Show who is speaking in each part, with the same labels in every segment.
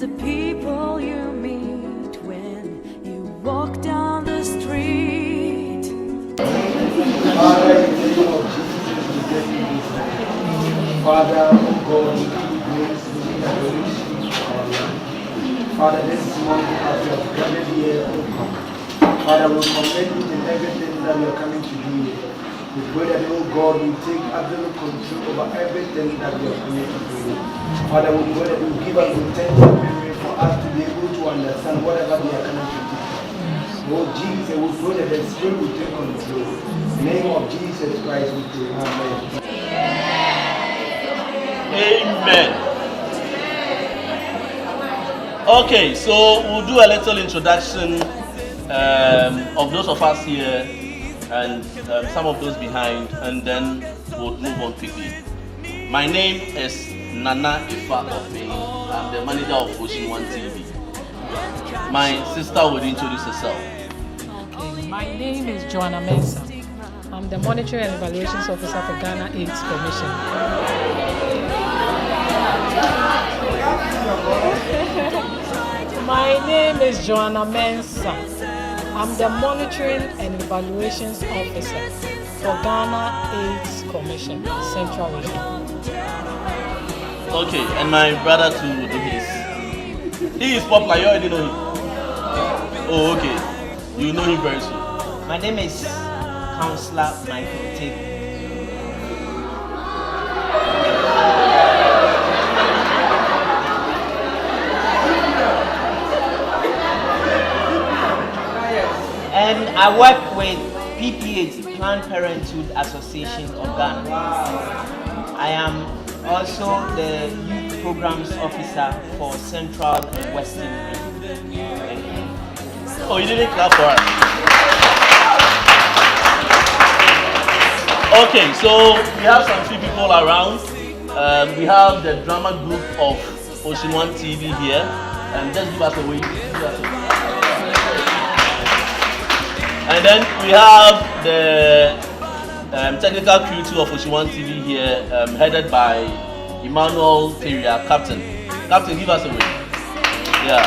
Speaker 1: the people you meet when you walk down the street.
Speaker 2: Father, in the name of Jesus, we thank you this morning. Father, oh God, we give you grace, we give you adoration for our life. Father, this morning as we have gathered here, oh God, Father, we commend you in everything that we are coming to do here. We pray that, oh God, we take absolute control over everything that we are coming to do here. Father, we pray that you give us intentional memory for us to be able to understand whatever we are coming to do. Oh Jesus, we pray that the Spirit will take control. In the name of Jesus Christ, we pray. Amen.
Speaker 3: Amen. Okay, so we'll do a little introduction of those of us here and some of those behind, and then we'll move on quickly. My name is Nana Ifa Ope. I'm the manager of Ocean One TV. My sister will introduce herself.
Speaker 4: Okay, my name is Joanna Mensah. I'm the Monitoring and Evaluations Officer for Ghana AIDS Commission. My name is Joanna Mensah. I'm the Monitoring and Evaluations Officer for Ghana AIDS Commission, Central Region.
Speaker 3: Okay, and my brother too will do his. He is popular, you already know him. Oh, okay. You know him very soon.
Speaker 5: My name is Councillor Michael Tate. And I work with PPH, Planned Parenthood Association of Ghana. I am also the Youth Programs Officer for Central and Western Region.
Speaker 3: Oh, you didn't clap for us. Okay, so we have some few people around. We have the drama group of Ocean One TV here, and just give us a wave. And then we have the technical crew too of Ocean One TV here, headed by Emmanuel Teria, Captain. Captain, give us a wave. Yeah.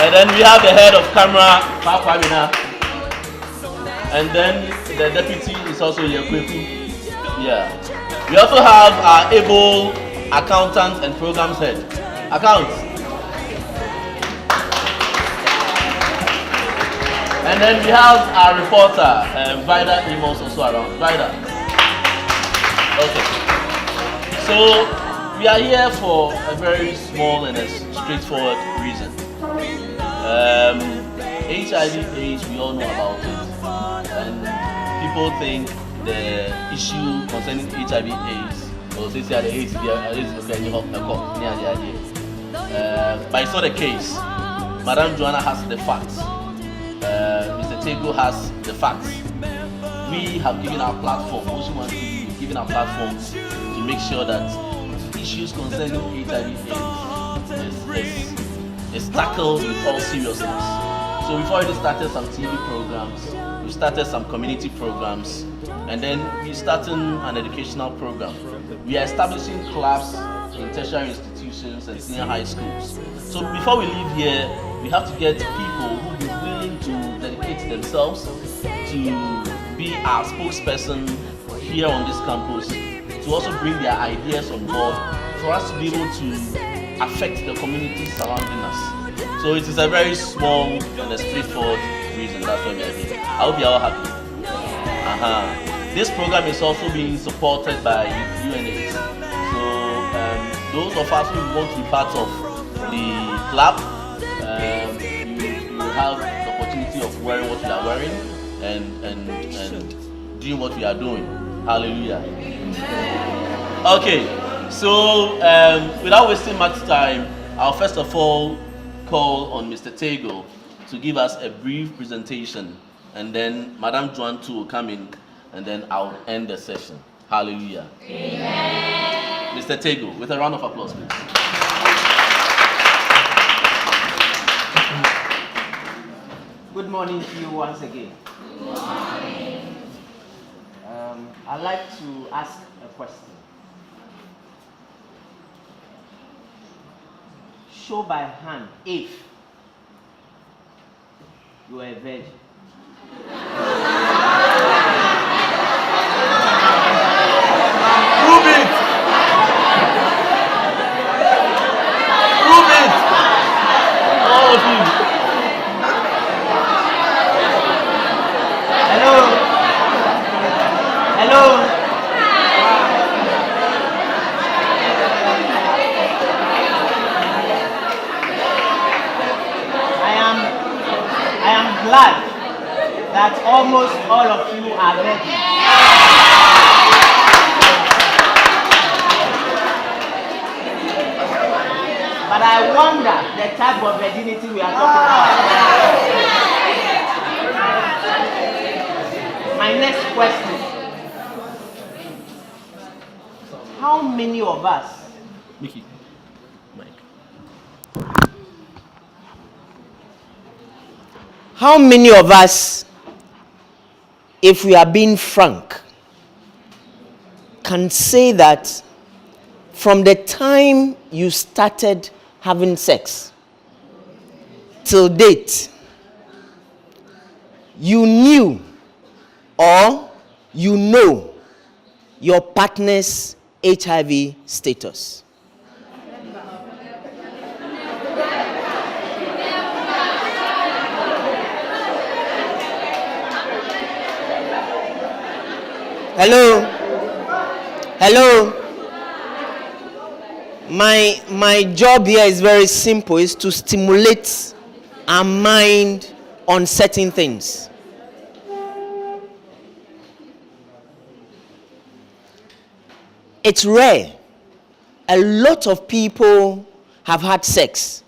Speaker 3: And then we have the head of camera, Papa Mina. And then the deputy is also Yekweku. Yeah. We also have our able accountant and programs head. Accounts. And then we have our reporter, Vida Amos, also around. Vida. Okay. So we are here for a very small and a straightforward reason. HIV/AIDS, we all know about it. And people think the issue concerning HIV/AIDS, or say the AIDS, but it's not the case. Madam Joanna has the facts. Mr. Tego has the facts. We have given our platform, also want to give our platform to make sure that issues concerning HIV/AIDS is tackled with all seriousness. So we've already started some TV programs, we started some community programs, and then we're starting an educational program. We are establishing clubs in tertiary institutions and senior high schools. So before we leave here, we have to get people who will be willing to dedicate themselves to be our spokesperson here on this campus, to also bring their ideas on board for us to be able to affect the community surrounding us. So it is a very small and a straightforward reason. That's why we are here. I hope you are all happy. This program is also being supported by UNAIDS. So those of us who want to be part of the club, you have the opportunity of wearing what we are wearing and doing what we are doing. Hallelujah. Okay, so without wasting much time, I'll first of all call on Mr. Tego to give us a brief presentation, and then Madam Joan too will come in, and then I'll end the session. Hallelujah. Amen. Mr. Tego, with a round of applause, please.
Speaker 5: Good morning to you once again.
Speaker 1: Good morning.
Speaker 5: I'd like to ask a question. show by hand if you are a virgin.
Speaker 3: Prove it! Prove it! All of you.
Speaker 5: Hello? Hello? I am glad that almost all of you are virgins. But I wonder the type of virginity we are talking about. My next question. How many of us
Speaker 3: Mickey. Mike.
Speaker 5: How many of us, if we are being frank, can say that from the time you started having sex till date, you knew or you know your partner's HIV status? Hello? Hello? My job here is very simple. It's to stimulate our mind on certain things. It's rare. A lot of people have had sex.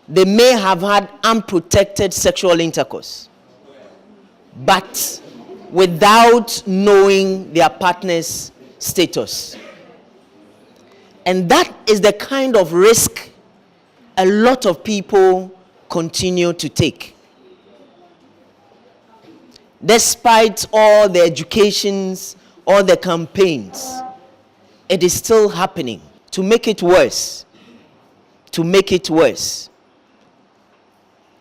Speaker 5: They may have had unprotected sexual intercourse, but without knowing their partner's status. And that is the kind of risk a lot of people continue to take. Despite all the educations, all the campaigns, it is still happening. To make it worse,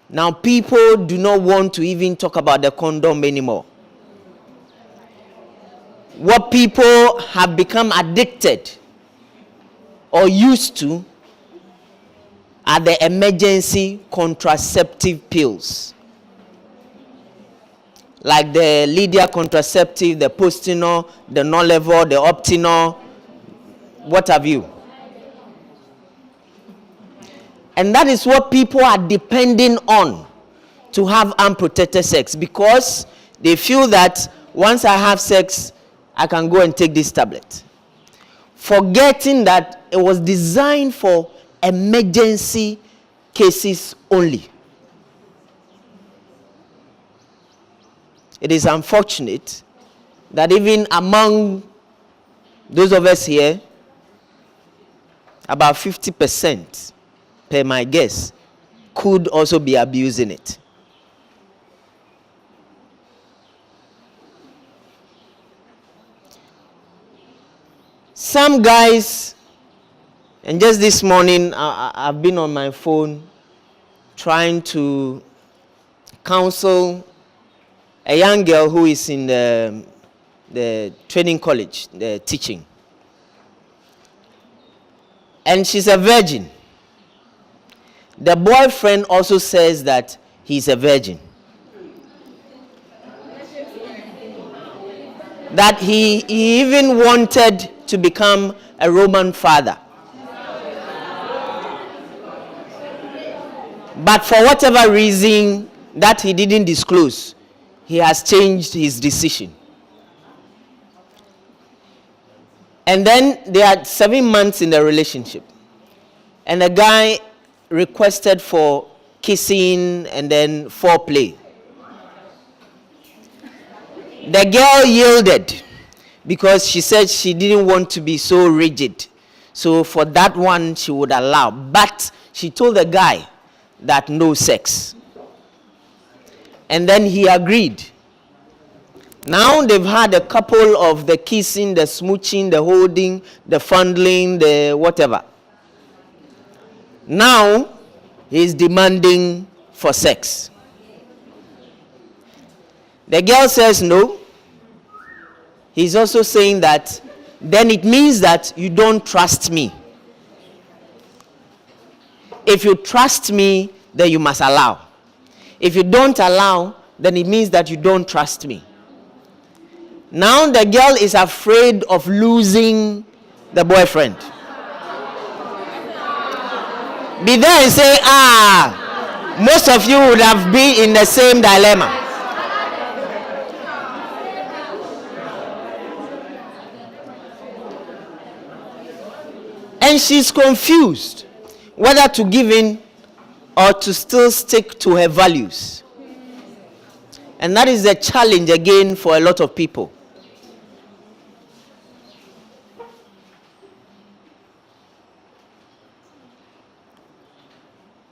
Speaker 5: now people do not want to even talk about the condom anymore. What people have become addicted or used to are the emergency contraceptive pills. Like the Lydia contraceptive, the Postinor, the Nolevor, the Optinor, what have you. And that is what people are depending on to have unprotected sex, because they feel that once I have sex, I can go and take this tablet, forgetting that it was designed for emergency cases only. It is unfortunate that even among those of us here, about 50%, per my guess, could also be abusing it. Some guys, and just this morning, I've been on my phone trying to counsel a young girl who is in the training college, the teaching. And she's a virgin. The boyfriend also says that he's a virgin. That he even wanted to become a Roman father. But for whatever reason that he didn't disclose, he has changed his decision. And then they had 7 months in the relationship. And the guy requested for kissing and then foreplay. The girl yielded because she said she didn't want to be so rigid. So for that one, she would allow. But she told the guy that no sex. And then he agreed. Now they've had a couple of the kissing, the smooching, the holding, the fondling, the whatever.
Speaker 6: Now, he's demanding for sex. The girl says no. He's also saying that then it means that you don't trust me. If you trust me, then you must allow. If you don't allow, then it means that you don't trust me. Now the girl is afraid of losing the boyfriend. Be there and say, most of you would have been in the same dilemma. And she's confused whether to give in or to still stick to her values. And that is the challenge again for a lot of people.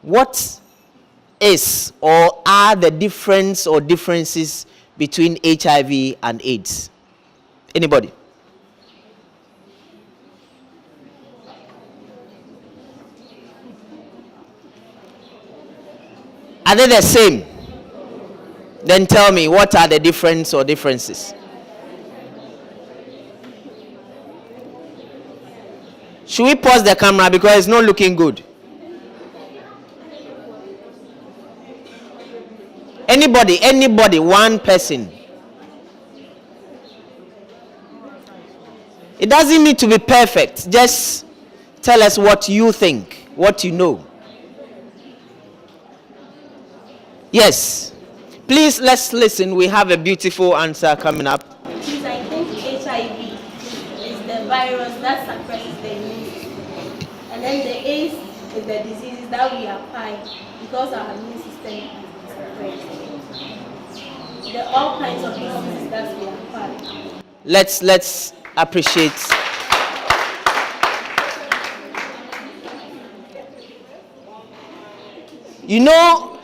Speaker 6: What is or are the difference or differences between HIV and AIDS? Anybody? Are they the same? Then tell me, what are the difference or differences? Should we pause the camera because it's not looking good? Anybody, one person. It doesn't need to be perfect. Just tell us what you think, what you know. Yes. Please, let's listen. We have a beautiful answer coming up.
Speaker 7: Please, I think HIV is the virus that suppresses the immune system. And then the AIDS is the diseases that we acquire because our immune system is suppressed. There are all kinds of diseases that we acquire.
Speaker 6: Let's appreciate. You know,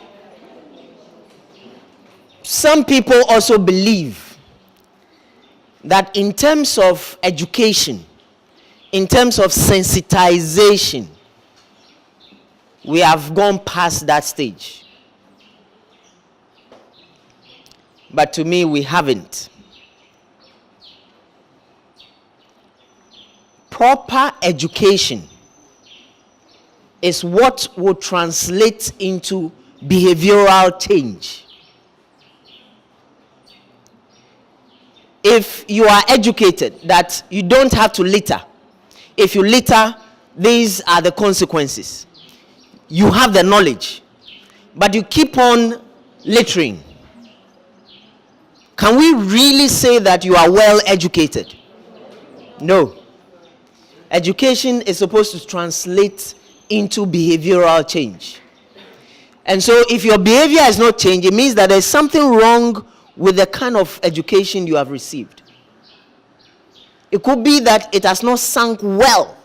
Speaker 6: some people also believe that in terms of education, in terms of sensitization, we have gone past that stage. But to me, we haven't. Proper education is what will translate into behavioral change. If you are educated that you don't have to litter, if you litter, these are the consequences. You have the knowledge, but you keep on littering. Can we really say that you are well educated? No. Education is supposed to translate into behavioral change. And so if your behavior has not changed, it means that there's something wrong with the kind of education you have received. It could be that it has not sunk well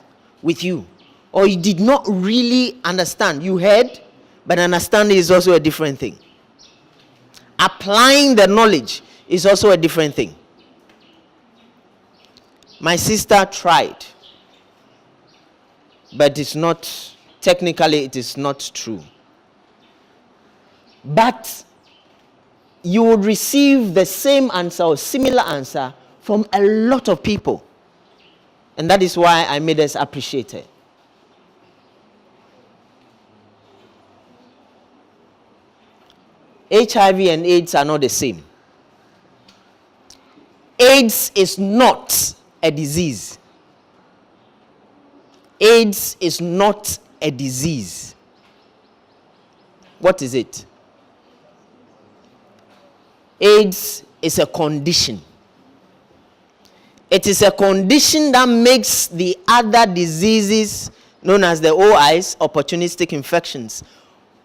Speaker 6: with you, or you did not really understand. You heard, but understanding is also a different thing. Applying the knowledge is also a different thing. My sister tried, but it's not, technically it is not true. But you would receive the same answer or similar answer from a lot of people. And that is why I made us appreciate it. HIV and AIDS are not the same. AIDS is not a disease. AIDS is not a disease. What is it? AIDS is a condition. It is a condition that makes the other diseases known as the OIs, opportunistic infections,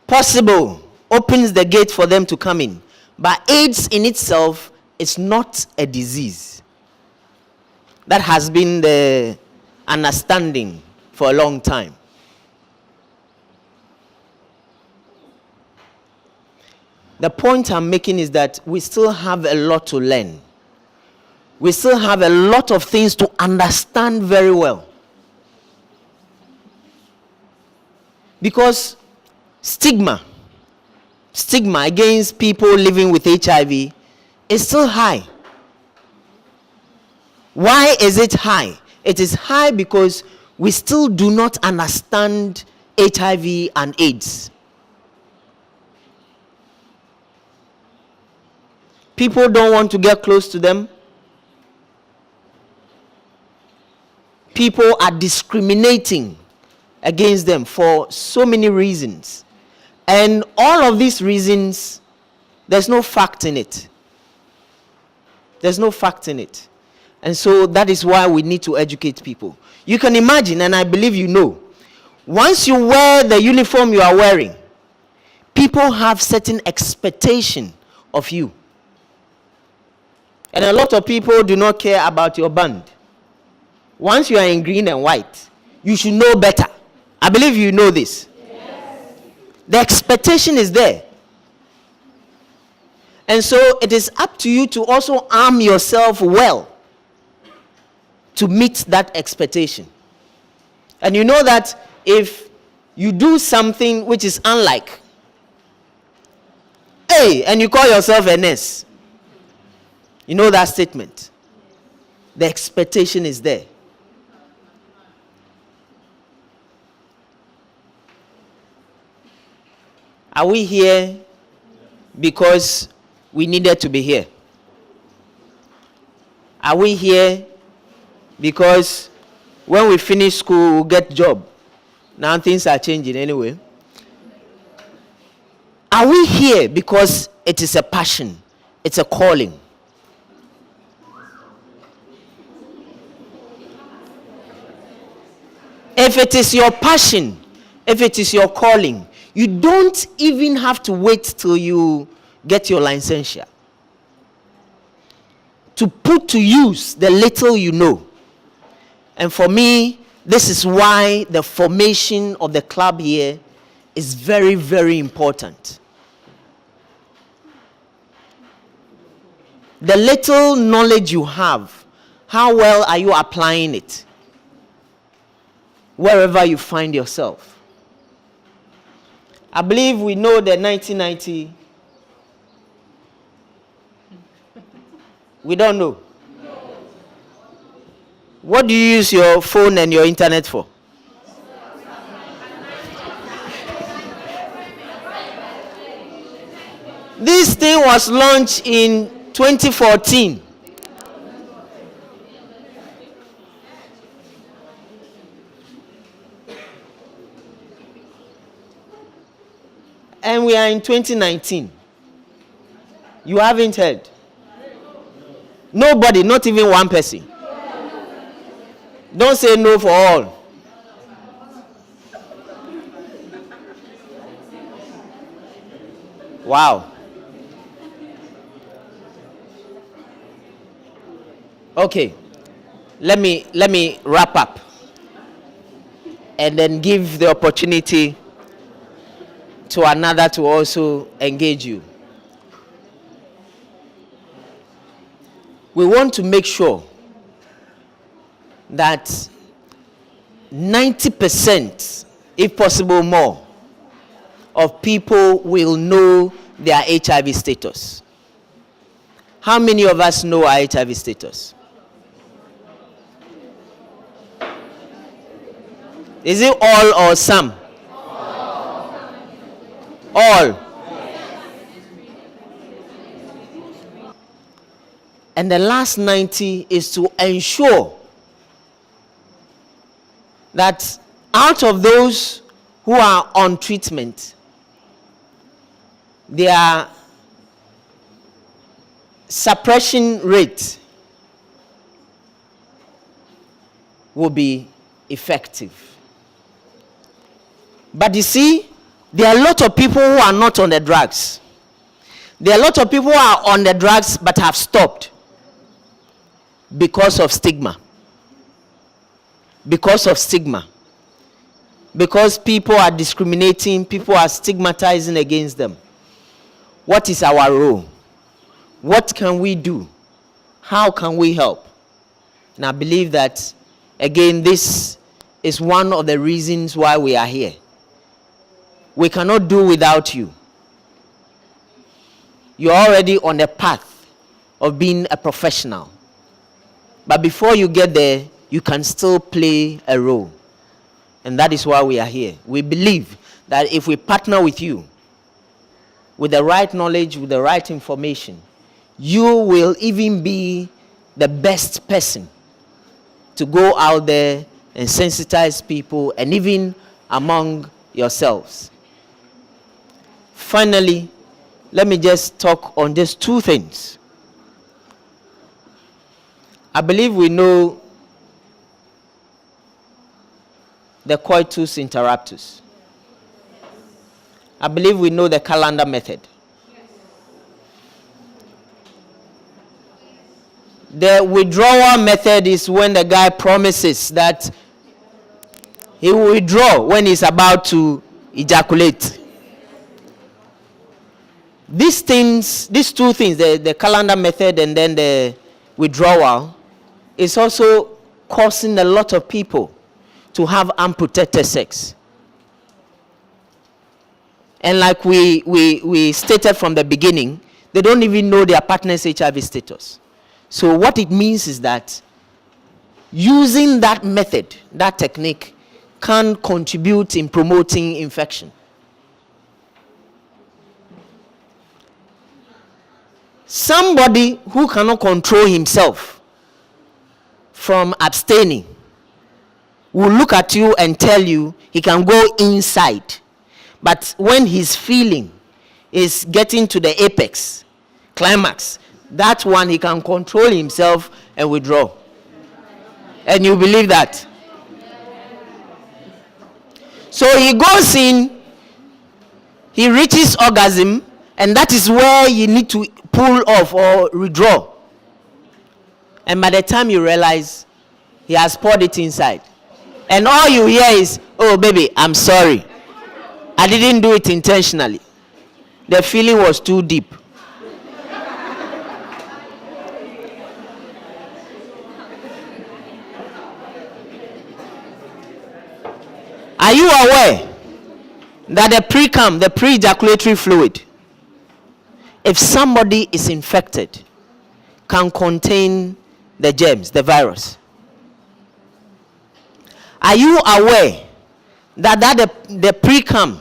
Speaker 6: possible, opens the gate for them to come in. But AIDS in itself is not a disease. That has been the understanding for a long time. The point I'm making is that we still have a lot to learn. We still have a lot of things to understand very well. Because stigma against people living with HIV is still high. Why is it high? It is high because we still do not understand HIV and AIDS. People don't want to get close to them. People are discriminating against them for so many reasons. And all of these reasons, there's no fact in it. There's no fact in it. And so that is why we need to educate people. You can imagine, and I believe you know, once you wear the uniform you are wearing, people have certain expectation of you. And a lot of people do not care about your band. Once you are in green and white, you should know better. I believe you know this. Yes. The expectation is there. And so it is up to you to also arm yourself well to meet that expectation. And you know that if you do something which is unlike, hey, and you call yourself a nurse, you know that statement. The expectation is there. Are we here because we needed to be here? Are we here because when we finish school, we'll get job? Now things are changing anyway. Are we here because it is a passion? It's a calling. If it is your passion, if it is your calling, you don't even have to wait till you get your licensure to put to use the little you know. And for me, this is why the formation of the club here is very, very important. The little knowledge you have, how well are you applying it wherever you find yourself? I believe we know the 1990. We don't know. What do you use your phone and your internet for? This thing was launched in 2014. And we are in 2019. You haven't heard. Nobody, not even one person. Don't say no for all. Wow. Okay. Let me wrap up and then give the opportunity to another to also engage you. We want to make sure that 90%, if possible more, of people will know their HIV status. How many of us know our HIV status? Is it all or some? All. And the last 90 is to ensure that out of those who are on treatment, their suppression rate will be effective. But you see, there are a lot of people who are not on the drugs. There are a lot of people who are on the drugs but have stopped because of stigma. Because of stigma. Because people are discriminating, people are stigmatizing against them. What is our role? What can we do? How can we help? And I believe that, again, this is one of the reasons why we are here. we cannot do without you. You're already on the path of being a professional. But before you get there, you can still play a role. And that is why we are here. We believe that if we partner with you, with the right knowledge, with the right information, you will even be the best person to go out there and sensitize people, and even among yourselves. Finally, let me just talk on just two things. I believe we know the coitus interruptus. I believe we know the calendar method. The withdrawal method is when the guy promises that he will withdraw when he's about to ejaculate. These two things, the calendar method and then the withdrawal, is also causing a lot of people to have unprotected sex. And like we stated from the beginning, they don't even know their partner's HIV status. So what it means is that using that method, that technique, can contribute in promoting infection. Somebody who cannot control himself from abstaining will look at you and tell you he can go inside. But when his feeling is getting to the apex, climax, that one he can control himself and withdraw. And you believe that? So he goes in, he reaches orgasm, and that is where you need to pull off or withdraw. And by the time you realize, he has poured it inside. And all you hear is, "Oh baby, I'm sorry. I didn't do it intentionally. The feeling was too deep." Are you aware that the pre-cum, the pre-ejaculatory fluid, if somebody is infected, can contain the germs, the virus? Are you aware that the pre-cum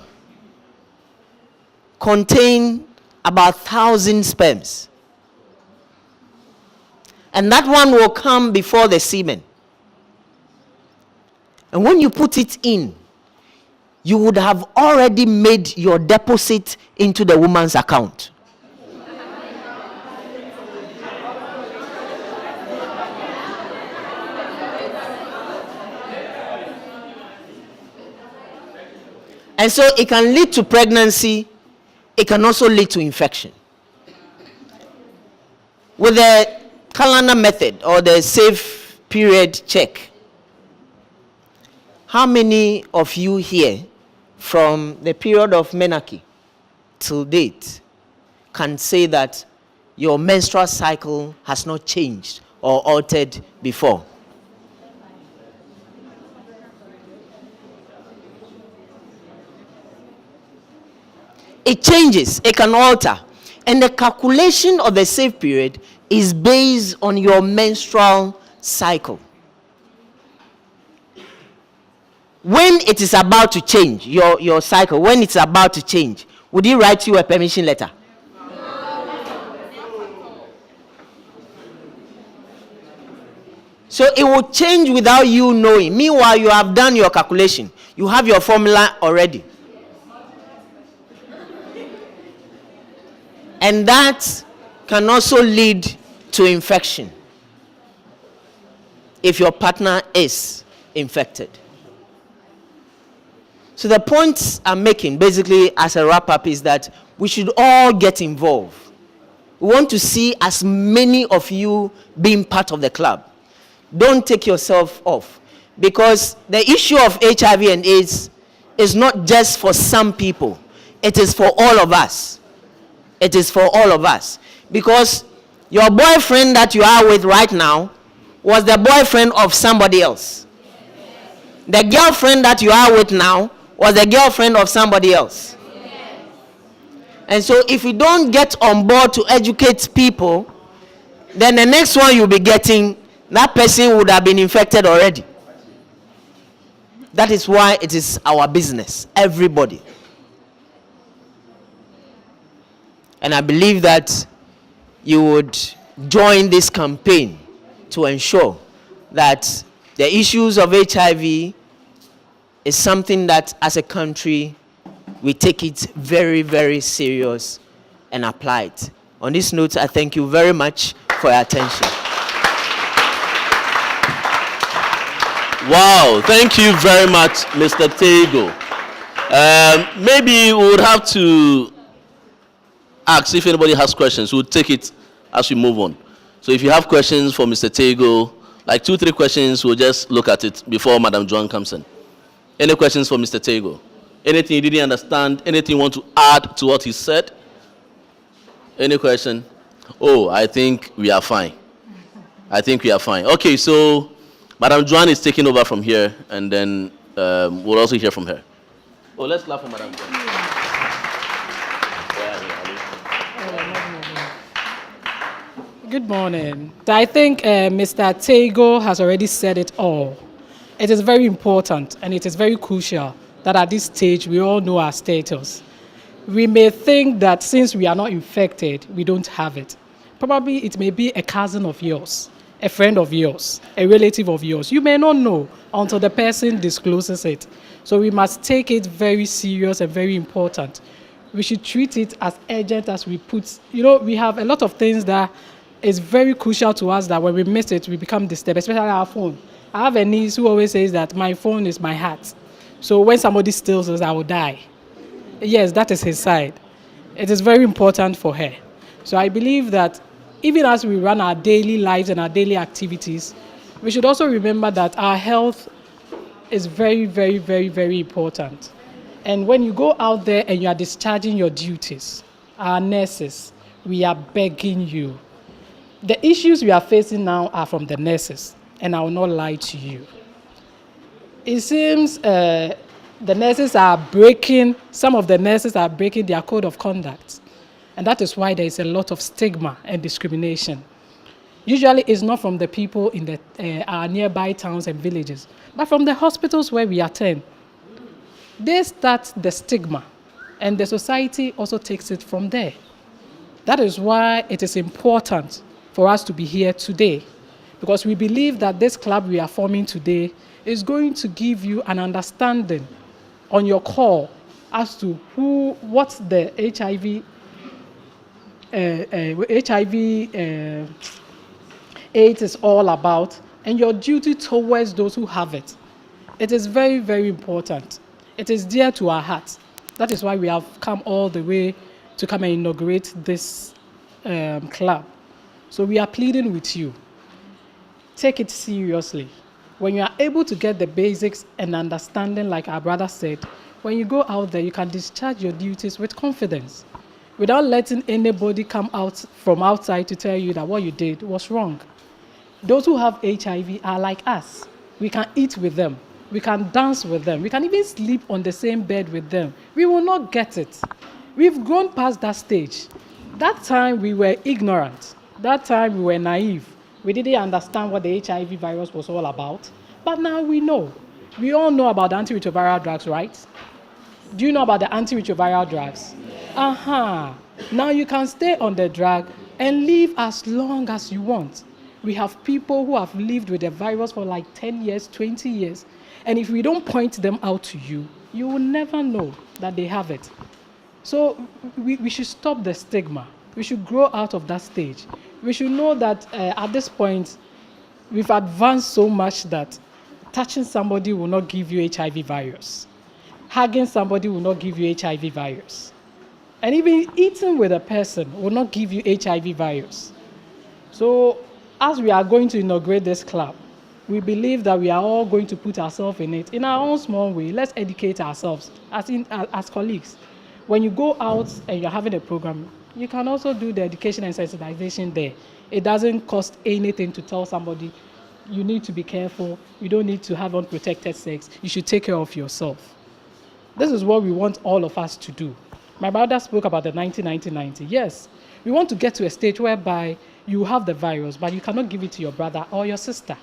Speaker 6: contain about 1,000 sperms? And that one will come before the semen. And when you put it in, you would have already made your deposit into the woman's account. And so it can lead to pregnancy. It can also lead to infection. With the calendar method or the safe period check, how many of you here from the period of menarche till date can say that your menstrual cycle has not changed or altered before? It changes, it can alter. And the calculation of the safe period is based on your menstrual cycle. When it is about to change, your cycle, when it's about to change, would he write you a permission letter? So it will change without you knowing. Meanwhile, you have done your calculation. You have your formula already. And that can also lead to infection if your partner is infected. So the points I'm making, basically as a wrap-up, is that we should all get involved. We want to see as many of you being part of the club. Don't take yourself off, because the issue of HIV and AIDS is not just for some people. It is for all of us. It is for all of us. Because your boyfriend that you are with right now was the boyfriend of somebody else. The girlfriend that you are with now was the girlfriend of somebody else. And so if you don't get on board to educate people, then the next one you'll be getting, that person would have been infected already. That is why it is our business, everybody. And I believe that you would join this campaign to ensure that the issues of HIV is something that as a country we take it very, very serious and apply it. On this note, I thank you very much for your attention.
Speaker 3: Wow, thank you very much, Mr. Tego. Maybe we would have to ask if anybody has questions. We'll take it as we move on. So if you have questions for Mr. Tego, like 2-3 questions, we'll just look at it before Madam Joan comes in. Any questions for Mr. Tego? Anything you didn't understand? Anything you want to add to what he said? Any question? Oh, I think we are fine. I think we are fine. Okay, so Madam Joan is taking over from here, and then we'll also hear from her. Oh, let's clap for Madam Joan.
Speaker 4: Good morning. I think Mr. Tego has already said it all. It is very important and it is very crucial that at this stage we all know our status. We may think that since we are not infected, we don't have it. Probably it may be a cousin of yours, a friend of yours, a relative of yours. You may not know until the person discloses it. So we must take it very serious and very important. We should treat it as urgent as we put. You know, we have a lot of things that is very crucial to us that when we miss it, we become disturbed, especially our phone. I have a niece who always says that my phone is my heart. So when somebody steals it, I will die. Yes, that is his side. It is very important for her. So I believe that even as we run our daily lives and our daily activities, we should also remember that our health is very, very, very, very important. And when you go out there and you are discharging your duties, our nurses, we are begging you. The issues we are facing now are from the nurses, and I will not lie to you. It seems the nurses are breaking, some of the nurses are breaking their code of conduct. And that is why there is a lot of stigma and discrimination. Usually it's not from the people in our nearby towns and villages, but from the hospitals where we attend. They start the stigma, and the society also takes it from there. That is why it is important for us to be here today, because we believe that this club we are forming today is going to give you an understanding on your call as to what the HIV AIDS is all about, and your duty towards those who have it. It is very, very important. It is dear to our hearts. That is why we have come all the way to come and inaugurate this club. So we are pleading with you. Take it seriously. When you are able to get the basics and understanding, like our brother said, when you go out there, you can discharge your duties with confidence, without letting anybody come out from outside to tell you that what you did was wrong. Those who have HIV are like us. We can eat with them. We can dance with them. We can even sleep on the same bed with them. We will not get it. We've grown past that stage. That time we were ignorant. That time we were naive. We didn't understand what the HIV virus was all about. But now we know. We all know about the antiretroviral drugs, right? Do you know about the antiretroviral drugs? Now you can stay on the drug and live as long as you want. We have people who have lived with the virus for like 10 years, 20 years. And if we don't point them out to you, you will never know that they have it. So we should stop the stigma. We should grow out of that stage. We should know that at this point, we've advanced so much that touching somebody will not give you HIV virus. Hugging somebody will not give you HIV virus. And even eating with a person will not give you HIV virus. So as we are going to inaugurate this club, we believe that we are all going to put ourselves in it in our own small way. Let's educate ourselves as colleagues. When you go out and you're having a program, you can also do the education and sensitization there. It doesn't cost anything to tell somebody, you need to be careful, you don't need to have unprotected sex, you should take care of yourself. This is what we want all of us to do. My brother spoke about the 90-90-90. Yes, we want to get to a stage whereby you have the virus, but you cannot give it to your brother or your sister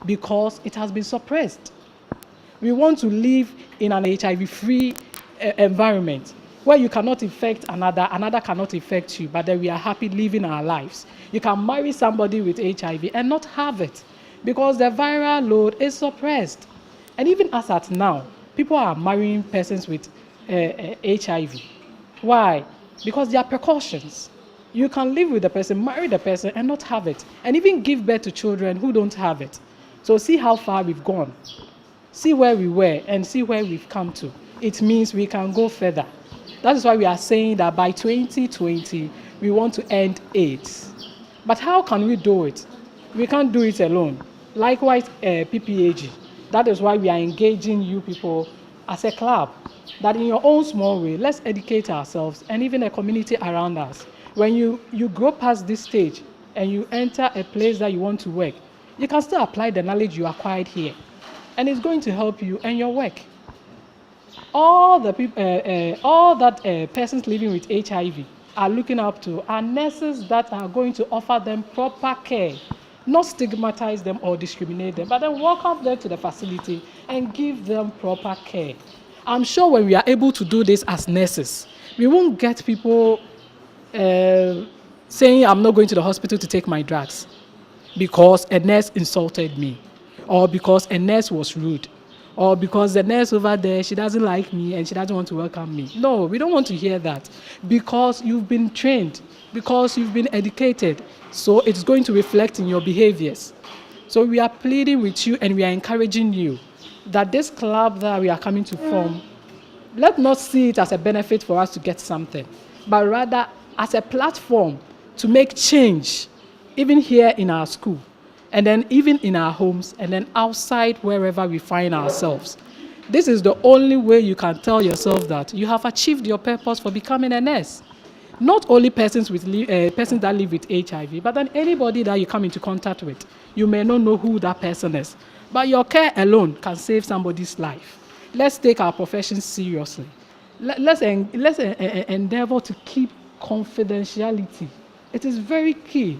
Speaker 4: because it has been suppressed. We want to live in an HIV-free environment where you cannot infect another cannot infect you, but then we are happy living our lives. You can marry somebody with HIV and not have it because the viral load is suppressed. And even as at now, people are marrying persons with HIV. Why? Because there are precautions. You can live with the person, marry the person, and not have it, and even give birth to children who don't have it. So see how far we've gone. See where we were and see where we've come to. It means we can go further. That is why we are saying that by 2020, we want to end AIDS. But how can we do it? We can't do it alone. Likewise, PPAG. That is why we are engaging you people as a club, that in your own small way, let's educate ourselves and even the community around us. When you grow past this stage and you enter a place that you want to work, you can still apply the knowledge you acquired here. And it's going to help you and your work. All the people, all that persons living with HIV are looking up to are nurses that are going to offer them proper care, not stigmatize them or discriminate them, but then welcome them to the facility and give them proper care. I'm sure when we are able to do this as nurses, we won't get people saying, I'm not going to the hospital to take my drugs because a nurse insulted me, or because a nurse was rude, or because the nurse over there, she doesn't like me and she doesn't want to welcome me. No, we don't want to hear that, because you've been trained, because you've been educated, so it's going to reflect in your behaviors. So we are pleading with you and we are encouraging you that this club that we are coming to form, let's not see it as a benefit for us to get something, but rather as a platform to make change, even here in our school, and then even in our homes, and then outside wherever we find ourselves. This is the only way you can tell yourself that you have achieved your purpose for becoming a nurse. Not only persons that live with HIV, but then anybody that you come into contact with. You may not know who that person is, but your care alone can save somebody's life. Let's take our profession seriously. Let's endeavor to keep confidentiality. It is very key.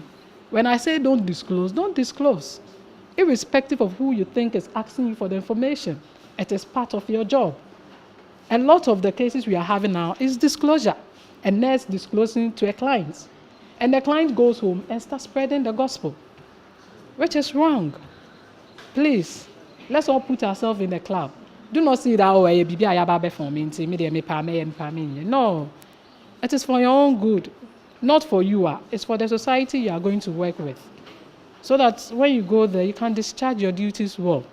Speaker 4: When I say don't disclose. Irrespective of who you think is asking you for the information, it is part of your job. A lot of the cases we are having now is disclosure. A nurse disclosing to a client. And the client goes home and starts spreading the gospel, which is wrong. Please, let's all put ourselves in the club. Do not see that, no, it is for your own good, not for you. It's for the society you are going to work with. So that when you go there, you can discharge your duties well.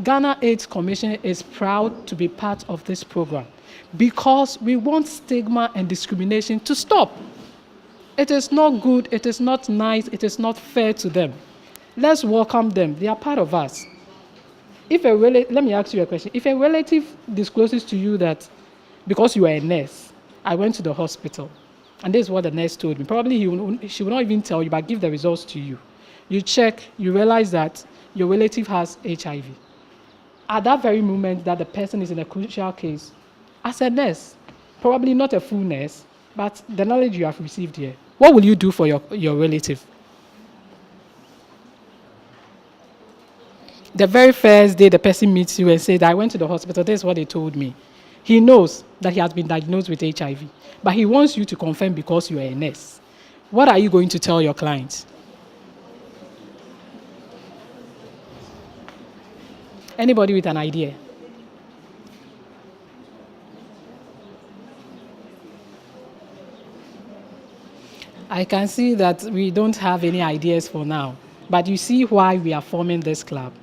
Speaker 4: Ghana AIDS Commission is proud to be part of this program because we want stigma and discrimination to stop. It is not good, it is not nice, it is not fair to them. Let's welcome them. They are part of us. Let me ask you a question. If a relative discloses to you that because you are a nurse, I went to the hospital, and this is what the nurse told me. Probably she will not even tell you, but give the results to you. You check, you realize that your relative has HIV. At that very moment that the person is in a crucial case, as a nurse, probably not a full nurse, but the knowledge you have received here, what will you do for your relative? The very first day the person meets you and says, I went to the hospital, this is what they told me. He knows that he has been diagnosed with HIV, but he wants you to confirm because you are a nurse. What are you going to tell your client? Anybody with an idea? I can see that we don't have any ideas for now, but you see why we are forming this club.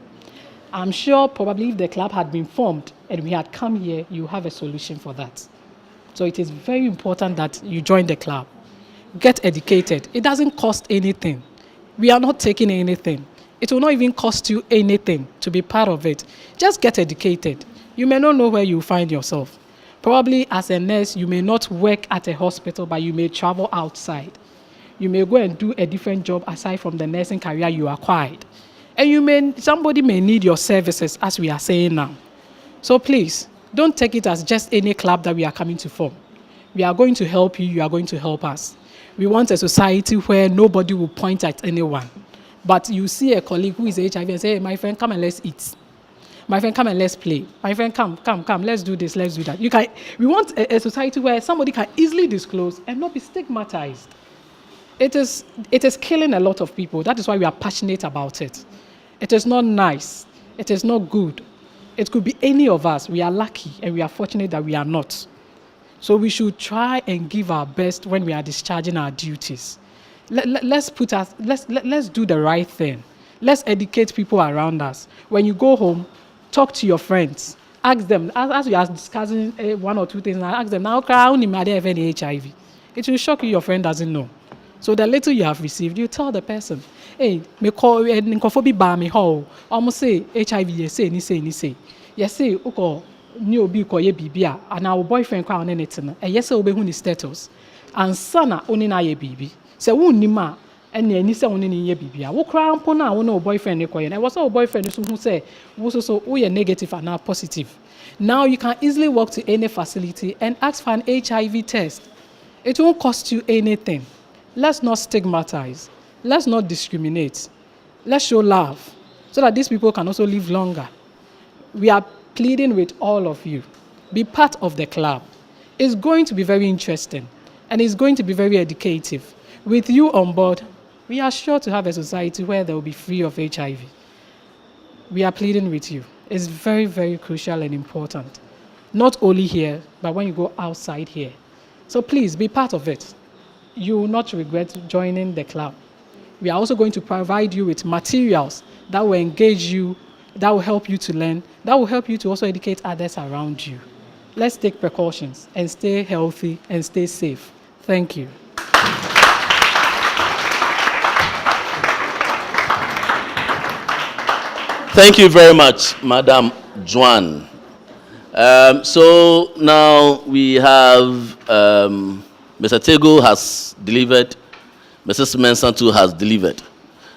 Speaker 4: I'm sure probably if the club had been formed and we had come here, you have a solution for that. So it is very important that you join the club. Get educated. It doesn't cost anything. We are not taking anything. It will not even cost you anything to be part of it. Just get educated. You may not know where you find yourself. Probably as a nurse, you may not work at a hospital, but you may travel outside. You may go and do a different job aside from the nursing career you acquired. And somebody may need your services, as we are saying now. So please, Don't take it as just any club that we are coming to form. We are going to help you, you are going to help us. We want a society where nobody will point at anyone. But you see a colleague who is HIV and say, hey, my friend, come and let's eat. My friend, come and let's play. My friend, come, let's do this, let's do that. We want a society where somebody can easily disclose and not be stigmatized. It is killing a lot of people. That is why we are passionate about it. It is not nice. It is not good. It could be any of us. We are lucky and we are fortunate that we are not. So we should try and give our best when we are discharging our duties. Let's do the right thing. Let's educate people around us. When you go home, talk to your friends. Ask them, as we are discussing one or two things, ask them, now, I have any HIV. It will shock you your friend doesn't know. So the little you have received, you tell the person, hey, me call nkofobi ba me ho. Almost say HIV, yes, say. Yes, say, okay, new be call ye bibia, and our boyfriend crown in it, and yes, obe huni status. And sana only na ye bibi. Say, nima, and ye nisa only ye bibia. Wo crown pona, no boyfriend, and I was our boyfriend who say, so we are negative and now positive. Now you can easily walk to any facility and ask for an HIV test. It won't cost you anything. Let's not stigmatize. Let's not discriminate. Let's show love so that these people can also live longer. We are pleading with all of you. Be part of the club. It's going to be very interesting and it's going to be very educative. With you on board, we are sure to have a society where they will be free of HIV. We are pleading with you. It's very, very crucial and important. Not only here, but when you go outside here. So please be part of it. You will not regret joining the club. We are also going to provide you with materials that will engage you, that will help you to learn, that will help you to also educate others around you. Let's take precautions and stay healthy and stay safe. Thank you.
Speaker 3: Thank you very much, Madam Juan. So now we have Mr. Tego has delivered, Mrs. Mensah too has delivered.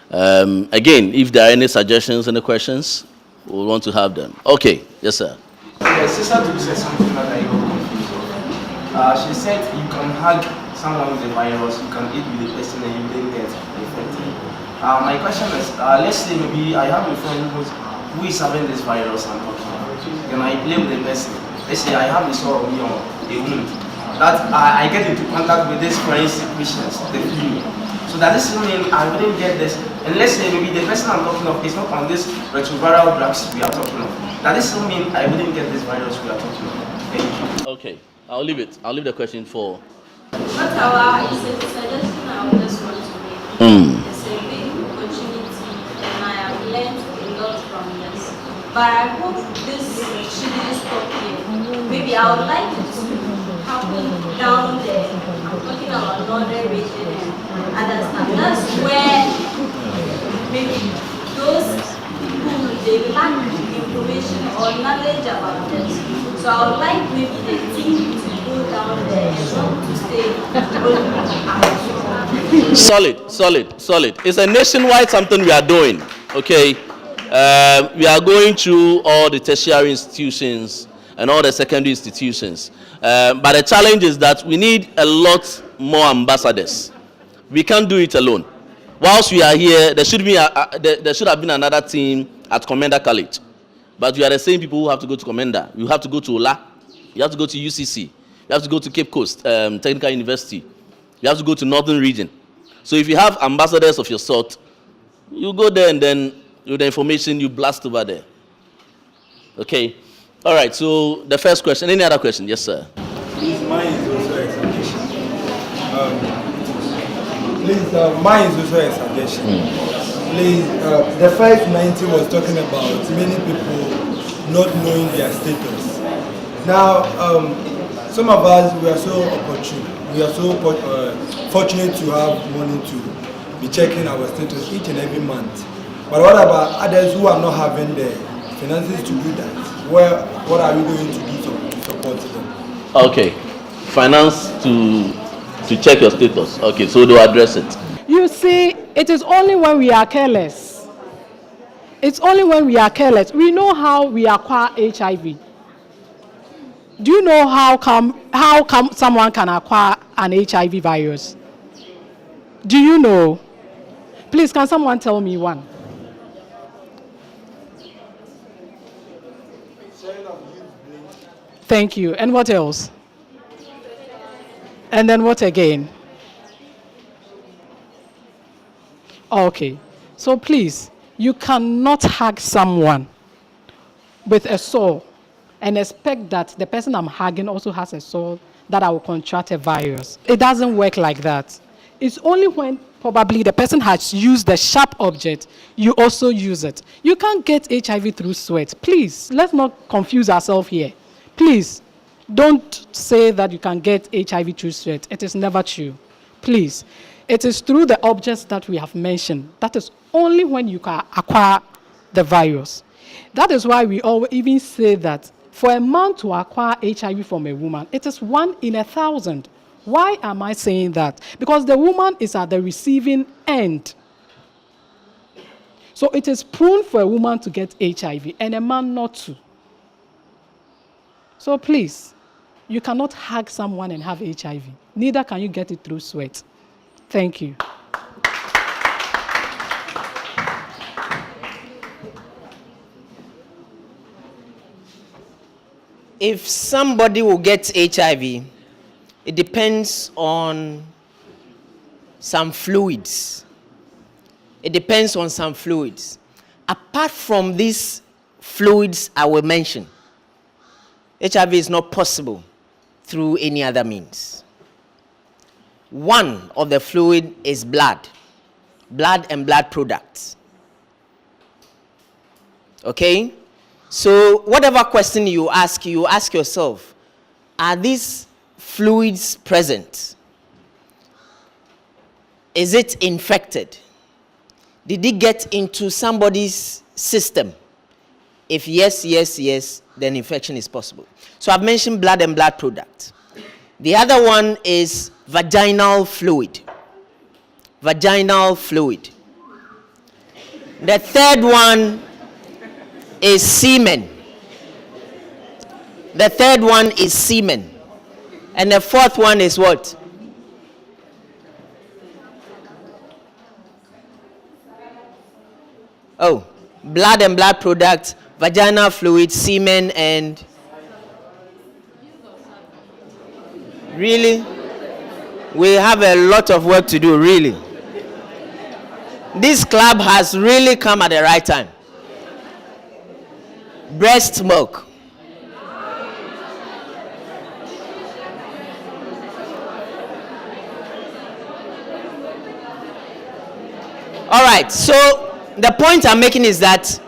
Speaker 3: Again, if there are any suggestions, any questions, we want to have them. Okay, yes, sir.
Speaker 2: Yes, Sister Duke said something that I got confused on. She said you can hug someone with the virus, you can eat with the person and you didn't get infected. My question is, let's say maybe I have a friend who is having this virus I'm talking about. Then I play with the person. Let's say I have a sore on me or a wound. That I get into contact with this foreign secretions, the flu. So that this mean I wouldn't get this. And let's say maybe the person I'm talking of is not on this retroviral drugs we are talking of. That this mean I wouldn't get this virus we are talking of. Thank you.
Speaker 3: Okay, I'll leave it. I'll leave the question for.
Speaker 7: What our suggestion I would just want to make. It's a big opportunity and I have learned a lot from this. But I hope this shouldn't stop here. Maybe I would like it to happen down there. I'm talking about northern region and other stuff. That's where maybe those who they lack information or knowledge about this. So I would like maybe the team to go down there and not to stay
Speaker 3: Solid. It's a nationwide something we are doing. Okay, we are going through all the tertiary institutions and all the secondary institutions. But the challenge is that we need a lot more ambassadors. We can't do it alone. Whilst we are here, there should have been another team at Commander College. But we are the same people who have to go to Commander. You have to go to Ola. You have to go to UCC. You have to go to Cape Coast Technical University. You have to go to Northern Region. So if you have ambassadors of your sort, you go there and then with the information you blast over there. Okay. All right. So the first question. Any other question? Yes, sir.
Speaker 8: Please, mine is also a suggestion. Mine is also a suggestion. Please, the 590 was talking about many people not knowing their status. Now, some of us, we are so opportune. We are so fortunate to have money to be checking our status each and every month. But what about others who are not having the finances to do that? What are we going to do to support them?
Speaker 3: Okay. Finance to check your status. Okay, so they'll address it.
Speaker 4: You see, it is only when we are careless. It's only when we are careless. We know how we acquire HIV. Do you know how come someone can acquire an HIV virus? Do you know? Please, can someone tell me one? Thank you. And what else? And then what again? Okay. So please, you cannot hug someone with a sore and expect that the person I'm hugging also has a sore that I will contract a virus. It doesn't work like that. It's only when probably the person has used the sharp object, you also use it. You can't get HIV through sweat. Please, let's not confuse ourselves here. Please, don't say that you can get HIV through sweat. It is never true. Please, it is through the objects that we have mentioned. That is only when you can acquire the virus. That is why we all even say that for a man to acquire HIV from a woman, it is 1 in 1,000. Why am I saying that? Because the woman is at the receiving end. So it is prone for a woman to get HIV and a man not to. So please, you cannot hug someone and have HIV. Neither can you get it through sweat. Thank you.
Speaker 6: If somebody will get HIV, it depends on some fluids. It depends on some fluids. Apart from these fluids I will mention, HIV is not possible through any other means. One of the fluid is blood and blood products. Okay? So whatever question you ask yourself, are these fluids present? Is it infected? Did it get into somebody's system? If yes, then infection is possible. So I've mentioned blood and blood products. The other one is vaginal fluid. Vaginal fluid. The third one is semen. The third one is semen. And the fourth one is what? Oh, blood and blood products, vaginal fluid, semen, and... Really? We have a lot of work to do, really. This club has really come at the right time. Breast milk. All right, so the point I'm making is that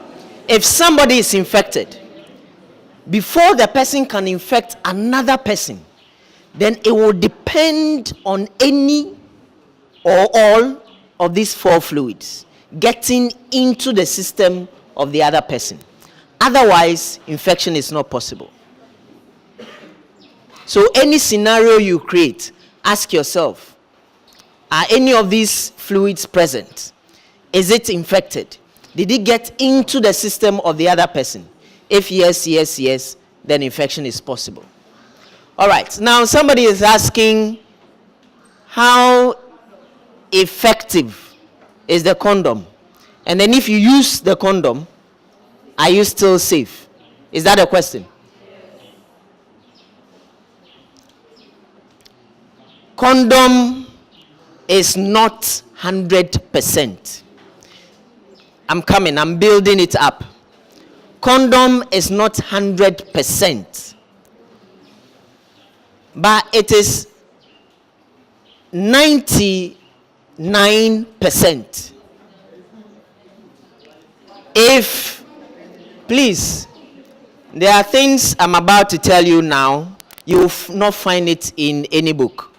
Speaker 6: if somebody is infected, before the person can infect another person, then it will depend on any or all of these 4 fluids getting into the system of the other person. Otherwise, infection is not possible. So any scenario you create, ask yourself, are any of these fluids present? Is it infected? Did it get into the system of the other person? If yes, then infection is possible. All right, now somebody is asking, how effective is the condom? And then if you use the condom, are you still safe? Is that a question? Condom is not 100%. I'm building it up. Condom is not 100%. But it is 99%. If, please, there are things I'm about to tell you now, you will not find it in any book.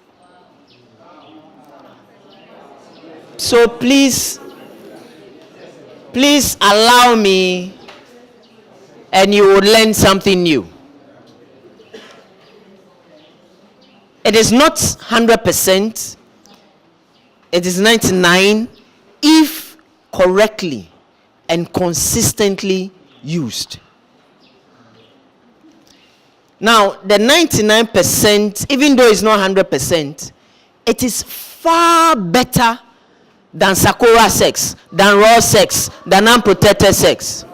Speaker 6: So please allow me, and you will learn something new. It is not 100%. It is 99% if correctly and consistently used. Now, the 99%, even though it's not 100%, it is far better than Sakura sex, than raw sex, than unprotected sex.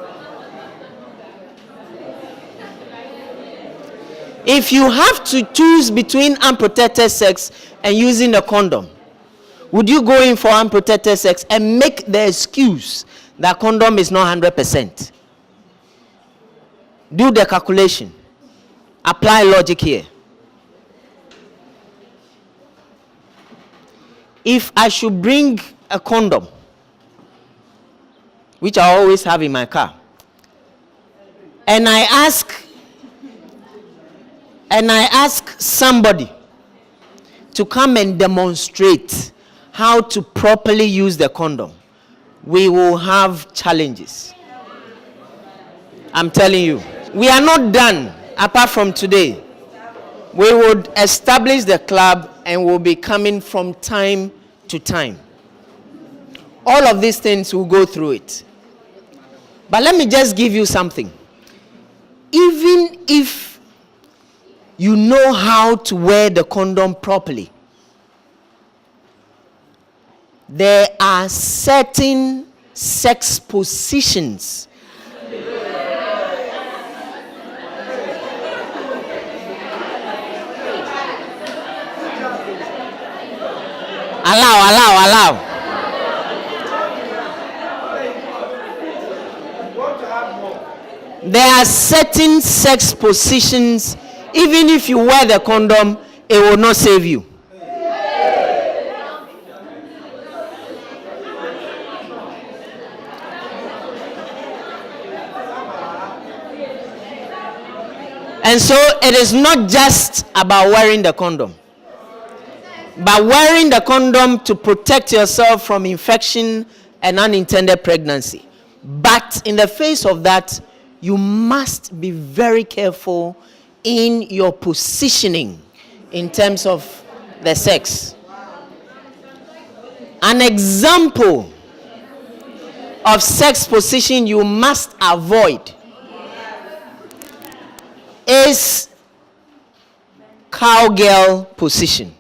Speaker 6: If you have to choose between unprotected sex and using a condom, would you go in for unprotected sex and make the excuse that condom is not 100%? Do the calculation. Apply logic here. If I should bring a condom, which I always have in my car, and I ask somebody to come and demonstrate how to properly use the condom, we will have challenges. I'm telling you. We are not done apart from today. We would establish the club and we'll be coming from time to time. All of these things will go through it. But let me just give you something. Even if you know how to wear the condom properly, there are certain sex positions allow. There are certain sex positions, even if you wear the condom, it will not save you. And so it is not just about wearing the condom, but wearing the condom to protect yourself from infection and unintended pregnancy. But in the face of that, you must be very careful in your positioning in terms of the sex. An example of sex position you must avoid is cowgirl position.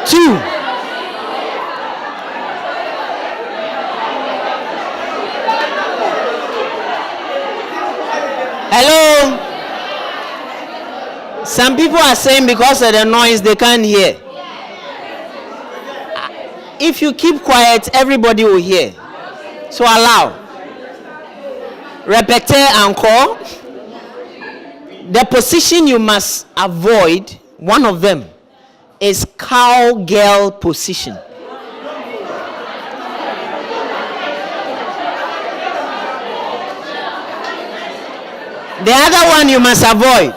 Speaker 6: Two, hello. Some people are saying because of the noise they can't hear. If you keep quiet, everybody will hear. So allow. Répétez encore. The position you must avoid, one of them, is cowgirl position. The other one you must avoid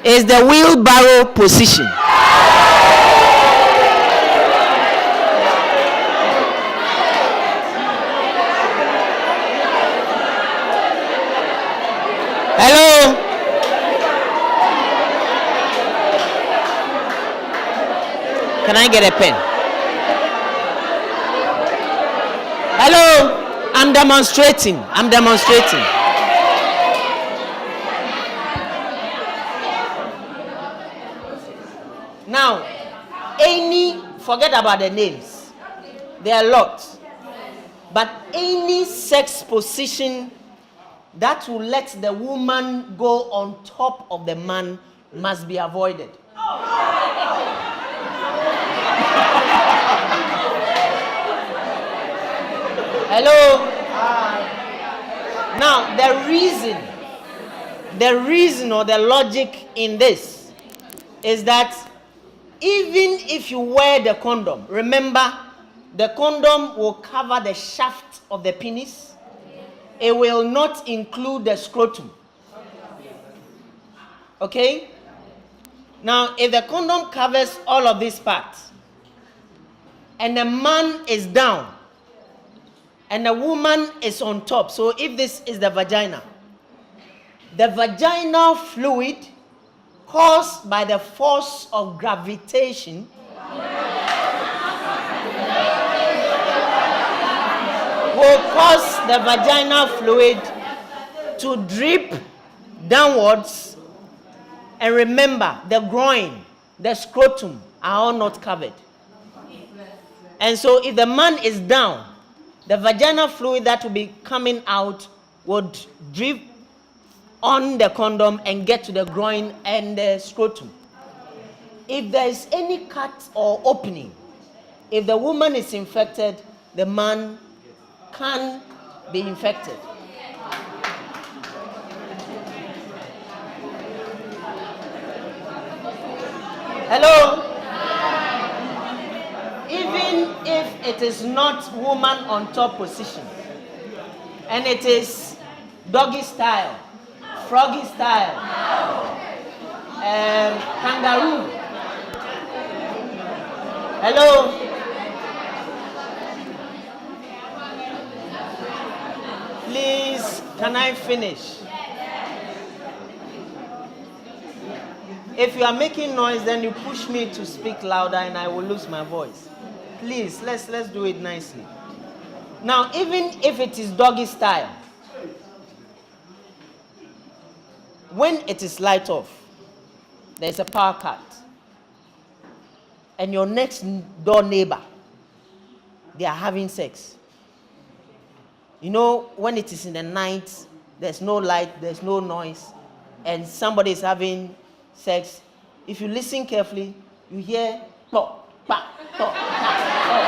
Speaker 6: is the wheelbarrow position. Hello? Can I get a pen? Hello? I'm demonstrating. Now, forget about the names. There are lots. But any sex position that will let the woman go on top of the man must be avoided. Hello? Now, the reason or the logic in this is that even if you wear the condom, remember, the condom will cover the shaft of the penis. It will not include the scrotum. Okay? Now, if the condom covers all of these parts, and the man is down, and the woman is on top, so if this is the vagina, the vaginal fluid caused by the force of gravitation will cause the vaginal fluid to drip downwards. And remember, the groin, the scrotum are all not covered. And so if the man is down, the vaginal fluid that will be coming out would drip on the condom and get to the groin and the scrotum. If there is any cut or opening, if the woman is infected, the man can be infected. Hello? Even if it is not woman on top position, and it is doggy style, froggy style, kangaroo. Hello? Please, can I finish? If you are making noise, then you push me to speak louder and I will lose my voice. Please, let's do it nicely. Now, even if it is doggy style, when it is light off, there's a power cut. And your next door neighbor, they are having sex. You know, when it is in the night, there's no light, there's no noise, and somebody is having sex. If you listen carefully, you hear pop, pop, pop, pop, pop.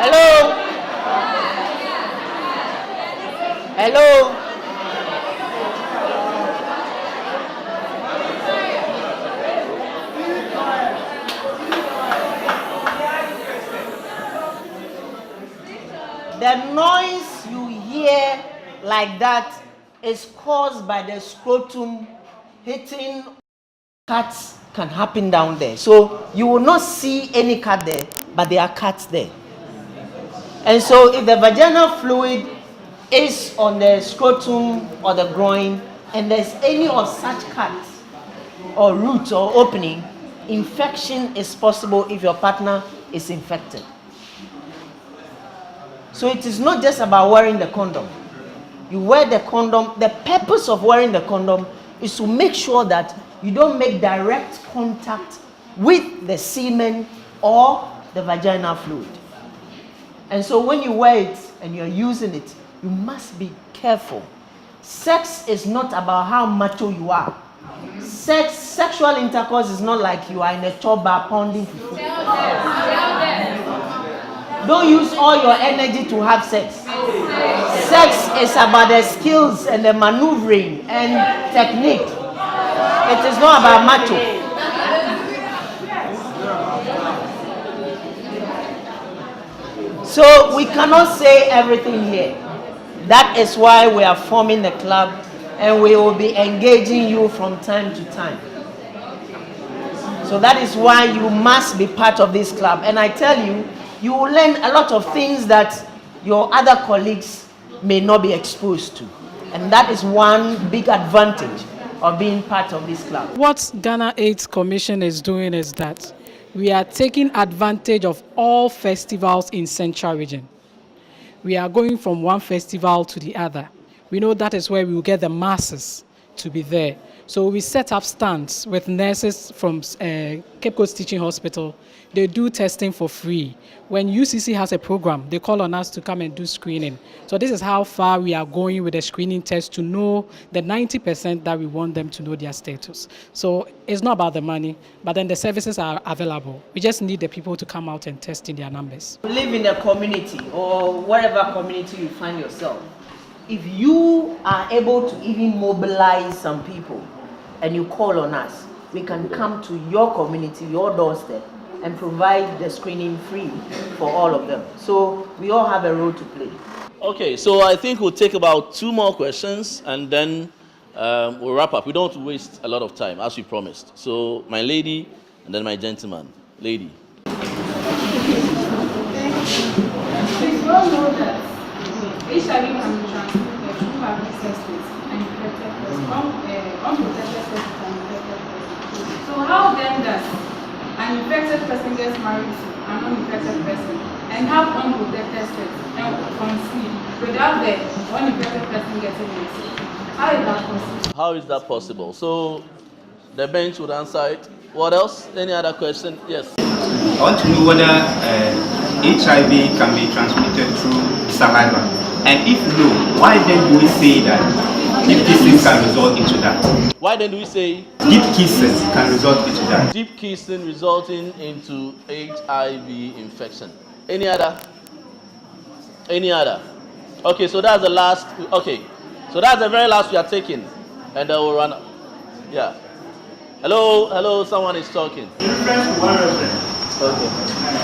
Speaker 6: Hello? Hello? The noise you hear like that is caused by the scrotum hitting. Cuts can happen down there. So you will not see any cut there, but there are cuts there. And so if the vaginal fluid is on the scrotum or the groin, and there's any of such cuts or root or opening, infection is possible if your partner is infected. So it is not just about wearing the condom. You wear the condom. The purpose of wearing the condom is to make sure that you don't make direct contact with the semen or the vaginal fluid. And so when you wear it and you're using it, you must be careful. Sex is not about how macho you are. Sexual intercourse is not like you are in a chop bar pounding fufu. Don't use all your energy to have sex. Sex is about the skills and the maneuvering and technique. It is not about macho. So we cannot say everything here. That is why we are forming the club, and we will be engaging you from time to time. So that is why you must be part of this club. And I tell you, you will learn a lot of things that your other colleagues may not be exposed to. And that is one big advantage of being part of this club.
Speaker 4: What Ghana AIDS Commission is doing is that we are taking advantage of all festivals in Central Region. We are going from one festival to the other. We know that is where we will get the masses to be there. So we set up stands with nurses from Cape Coast Teaching Hospital. They do testing for free. When UCC has a program, they call on us to come and do screening. So this is how far we are going with the screening test to know the 90% that we want them to know their status. So it's not about the money, but then the services are available. We just need the people to come out and test in their numbers.
Speaker 6: Live in a community or wherever community you find yourself. If you are able to even mobilize some people and you call on us, we can come to your community, your doorstep, and provide the screening free for all of them. So we all have a role to play.
Speaker 3: Okay, so I think we'll take about 2 more questions and then we'll wrap up. We don't want to waste a lot of time, as we promised. So my lady and then my gentleman. Lady.
Speaker 9: all know that HIV can be transmitted through having sex with an infected person, unprotected sex with an infected person. So how then does an infected person get married to an uninfected person and have unprotected sex and conceive without the uninfected person getting it? How is that possible?
Speaker 3: How is that possible? So the bench would answer it. What else? Any other question? Yes.
Speaker 10: I want to know whether HIV can be transmitted through saliva. And if no, why then do we say that deep kissing can result into that?
Speaker 3: Why then do we say
Speaker 10: deep kissing can result into that?
Speaker 3: Deep kissing resulting into HIV infection. Any other? Any other? Okay, so that's the last. Okay, so that's the very last we are taking, and then we'll run. Yeah. Hello, hello. Someone is talking.
Speaker 11: In reference to one reverend.
Speaker 3: Okay.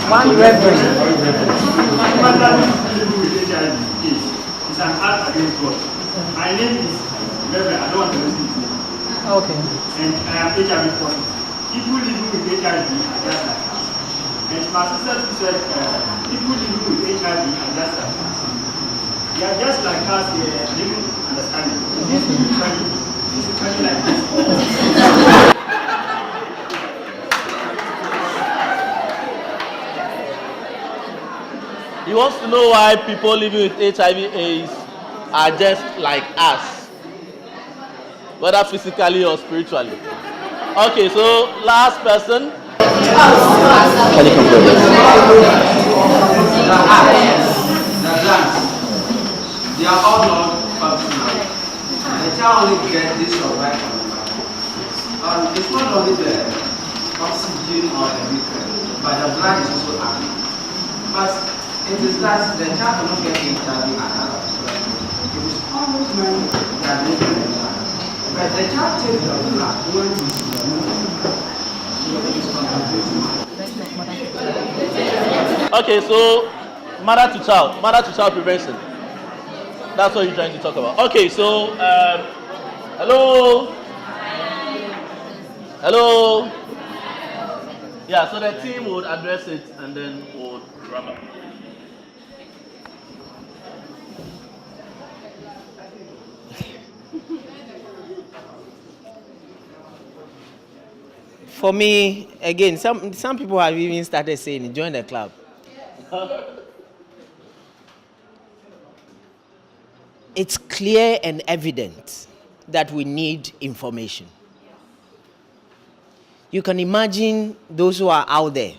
Speaker 11: One reverend. My mother living with HIV is an act against God. My name is Reverend. I don't want to listen to his name.
Speaker 4: Okay.
Speaker 11: And I am HIV positive. People living with HIV are just like us. And my sister said, people living with HIV are just like us. They are just like us. They are living understanding. This is funny like this.
Speaker 3: He wants to know why people living with HIV/AIDS are just like us, whether physically or spiritually. Okay, so last person.
Speaker 6: Can you come forward?
Speaker 2: They are all not functional. The child only get this right from the mother. It's not only the oxygen or the liquid, but the blood is also active. But it is that the child cannot get HIV and other. It is almost like that living in the child. But the child takes the blood when it is
Speaker 3: Okay, so mother to child prevention. That's what you're trying to talk about. Okay, so hello. Hello. Yeah, so the team would address it and then would wrap up.
Speaker 6: For me, again, some people have even started saying, join the club. It's clear and evident that we need information. You can imagine those who are out there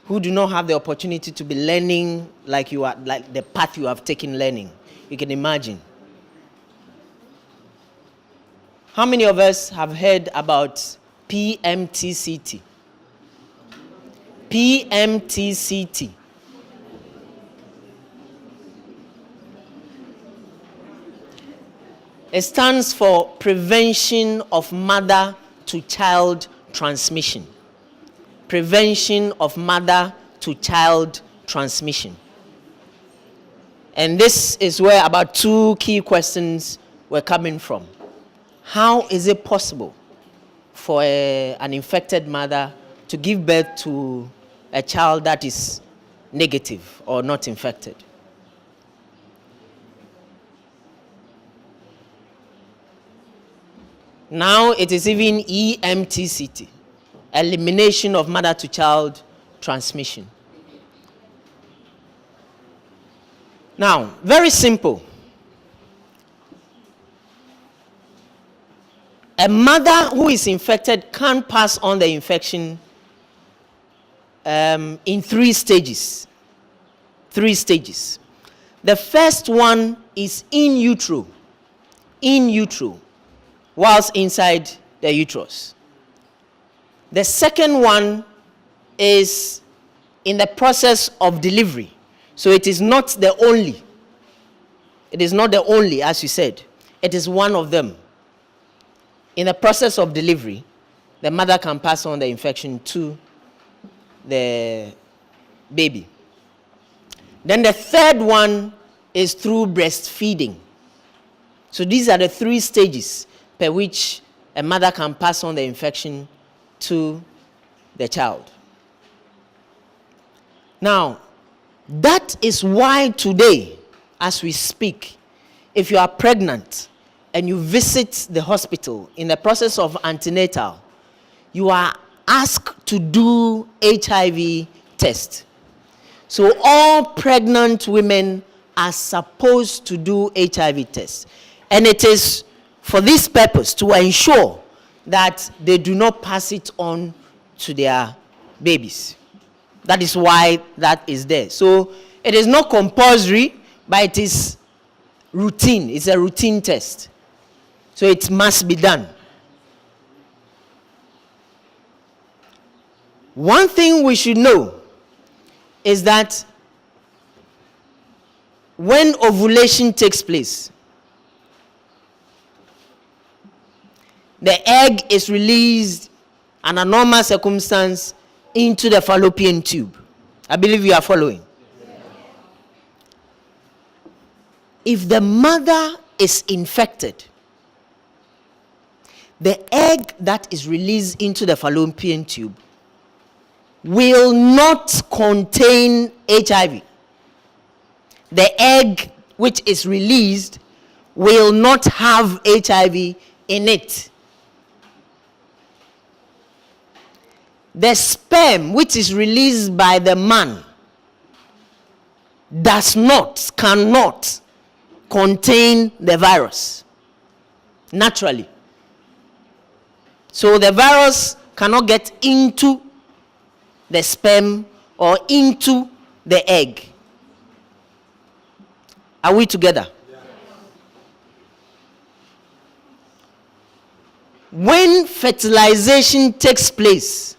Speaker 6: who do not have the opportunity to be learning like the path you have taken learning. You can imagine. How many of us have heard about PMTCT? PMTCT. It stands for Prevention of Mother to Child Transmission. Prevention of Mother to Child Transmission. And this is where about two key questions were coming from. How is it possible for an infected mother to give birth to a child that is negative or not infected? Now it is even EMTCT, elimination of mother to child transmission. Now, very simple. A mother who is infected can pass on the infection in 3 stages. 3 stages. The first one is in utero. In utero, whilst inside the uterus. The second one is in the process of delivery. So it is not the only. It is not the only, as you said. It is one of them. In the process of delivery, the mother can pass on the infection to the baby. Then the third one is through breastfeeding. So these are the 3 stages per which a mother can pass on the infection to the child. Now, That is why today, as we speak, if you are pregnant and you visit the hospital in the process of antenatal, you are asked to do HIV test. So all pregnant women are supposed to do HIV test. And it is for this purpose, to ensure that they do not pass it on to their babies. That is why that is there. So it is not compulsory, but it is routine. It's a routine test. So it must be done. One thing we should know is that when ovulation takes place, the egg is released under normal circumstance into the fallopian tube. I believe you are following. If the mother is infected, the egg that is released into the fallopian tube will not contain HIV. The egg which is released will not have HIV in it. The sperm which is released by the man cannot contain the virus naturally. So the virus cannot get into the sperm or into the egg. Are we together? Yeah. When fertilization takes place,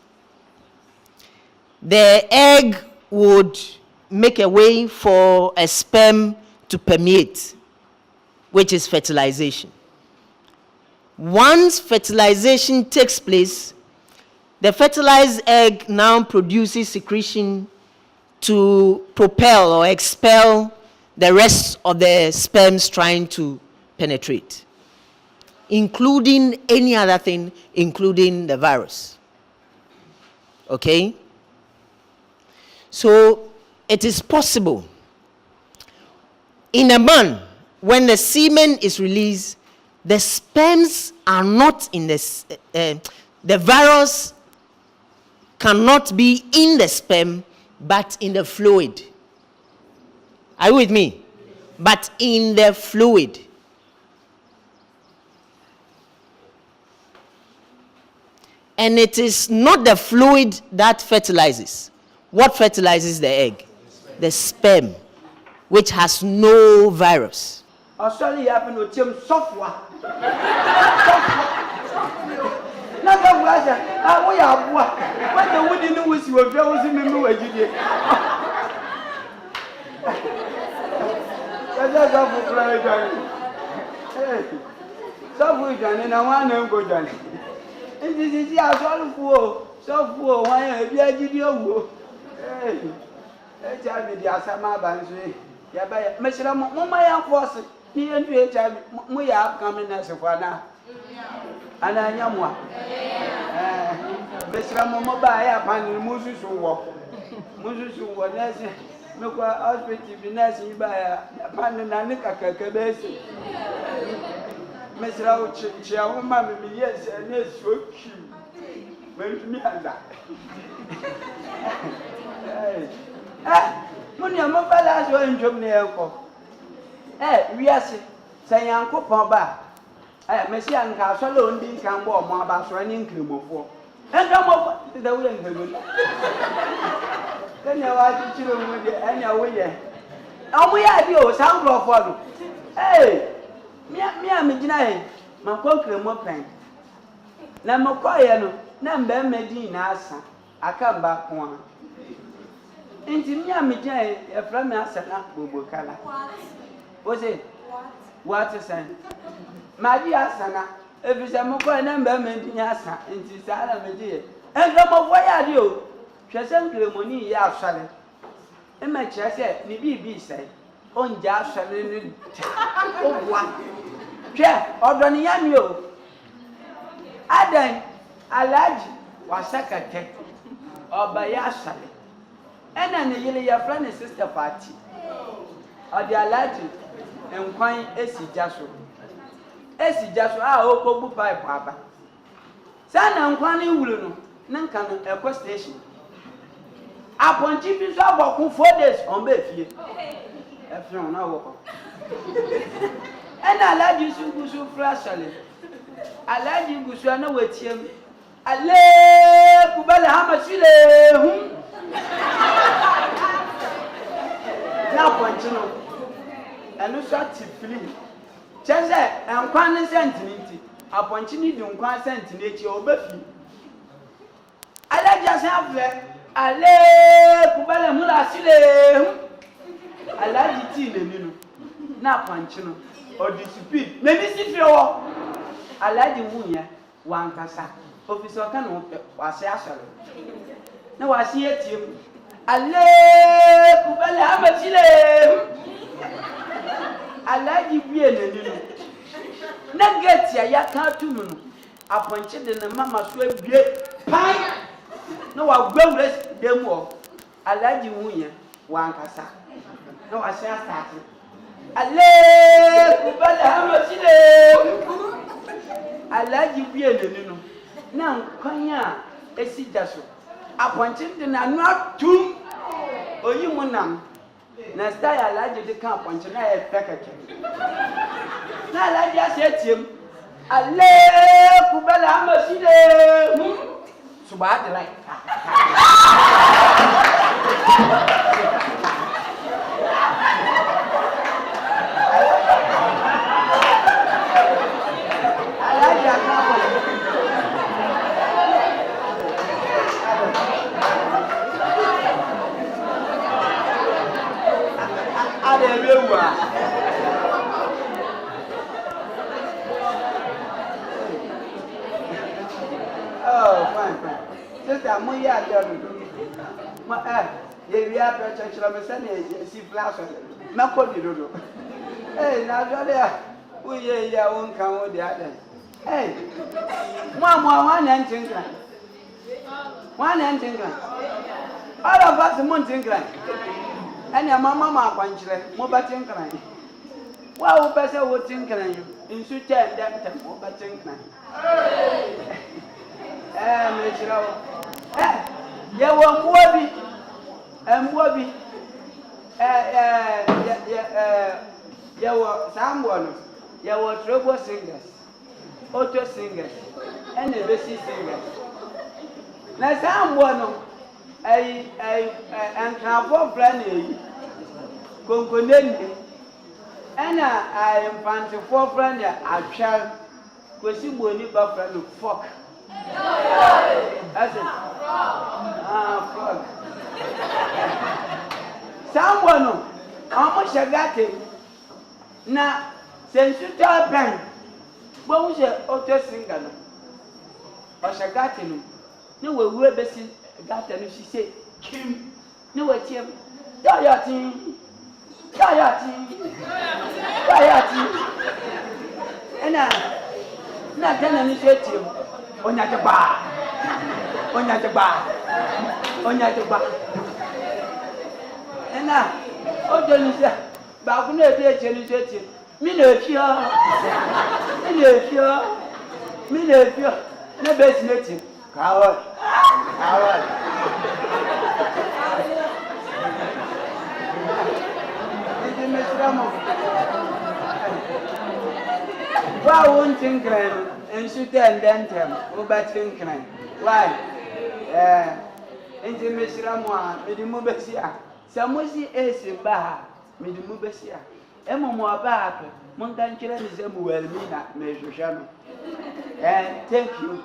Speaker 6: the egg would make a way for a sperm to permeate, which is fertilization. Once fertilization takes place, the fertilized egg now produces secretion to propel or expel the rest of the sperms trying to penetrate, including any other thing, including the virus. Okay? So it is possible in a man, when the semen is released, the sperms are not in the virus cannot be in the sperm, but in the fluid. Are you with me? But in the fluid. And it is not the fluid that fertilizes. What fertilizes the egg? The sperm, which has no virus.
Speaker 2: Australia happened with Tim software. We are what? When the wood in which you were very member, what you did. That's all for Friday, Johnny. So, Johnny, and I want to go, Johnny. And this is our sort of war. So, poor, why have you war? Hey, HIV, the Asama Bansi. Yabaya, Mr. Mumma, force. He and HIV, we are coming as a father. And I am one. Mr. Mumma, buy up and Moses who walk. Moses who was nursing. Look what hospital be nursing by a pan and a nicka cabesi. Mr. Chiawoman, yes, and yes, so cute. Went to me and that. Money, I'm a fellow who enjoy the alcohol. We are saying, Uncle Pamba. Messi and Castle on these can walk more about running Climo. And I'm off the way. Then you are children with the annual way. Oh, we are you, sound of one. Hey, me, I'm a my conquer more pain. Namokoyano, Number Medina, I come back one. Into me, I'm a friend, Bubu Kala. Was it? What is it? My dear Sana, if it's a Moko number Medina, into Sana Media. And come of why are you? Chasing money, ya shall. And my chest said, Nibi say, on Jas shall oh, what? Chair, or Donny. Adan, Alaj, was second or by Yasali.
Speaker 12: And then your friend and sister party. Or the allergy and quine esi jaso. Esi jaso oko bu pipe papa. Sana nkwani wuluno nanka no ekwa station. Aponchi bi so aboku 4 days on be fie. Efron na wo. And allergy su flashale. Allergy gusu na wetiem. Ale kubale hamasile hu. Na ponchi no. Enu so tifili. Chese enkwan sentiniti. Aponchi ni di nkwan sentiniti obefi. Allergy asanfle. Ale kubale mula sile hu. Allergy ti le ninu. Na ponchi no. Odi speed. Maybe si fi wo. Allergy wunya wankasa. Officer kan wase asore. Na wase etiem. Ale kubale amasile. Allergy bie le ninu. Na get ya kan tumu no. Aponche de na mama so abie. Pai. Na wa gwawre dem wo. Allergy wunya wankasa. Na wase asate. Ale kubale amasile. Allergy bie le ninu. Na nkwanya esi jaso. Aponche de na no atum. Oyi mu nam. Na style allergy de kan aponche na e pekeke. Na allergy asetiem. Ale kubala amasile. Suba de like. Allergy akabo. Oh, fine. Sister, my yard, we are church, I'm sending see flowers. Not call you. Hey, now you're we won't come with the other. Hey, one and tinker. One and tinker. All of us, mountain grind. And your mamma, punchlet, mobile tinker. Well, better would tinker you in such a damn mobile tinker. Ya wa mwabi mwabi ya wa sambono ya wa treble singers auto singers and the basic singers na sambono ANKAFUL plan konkoneni ana infantile for plan ya atwa kwesi boni ba plan fuck. That's it. Fuck. Someone, how much I got him? Now, since you tell pen, what was your auto singer? Or she got him? No, we were busy. Got him. She said, Kim, no, wait, him. Diety. And not telling you to him. Onyataba. And now, oh, Johnny, but I'm not there to tell you. Me no fear. No best meeting. Coward. Why won't think and shoot and then tell about thinking? Why? Into Miss Ramwa, Midimubesia. Samusi is in Baha, Midimubesia. Emma Moabaka, Montan Chiran is a Muelmina, Major Shami. And thank you.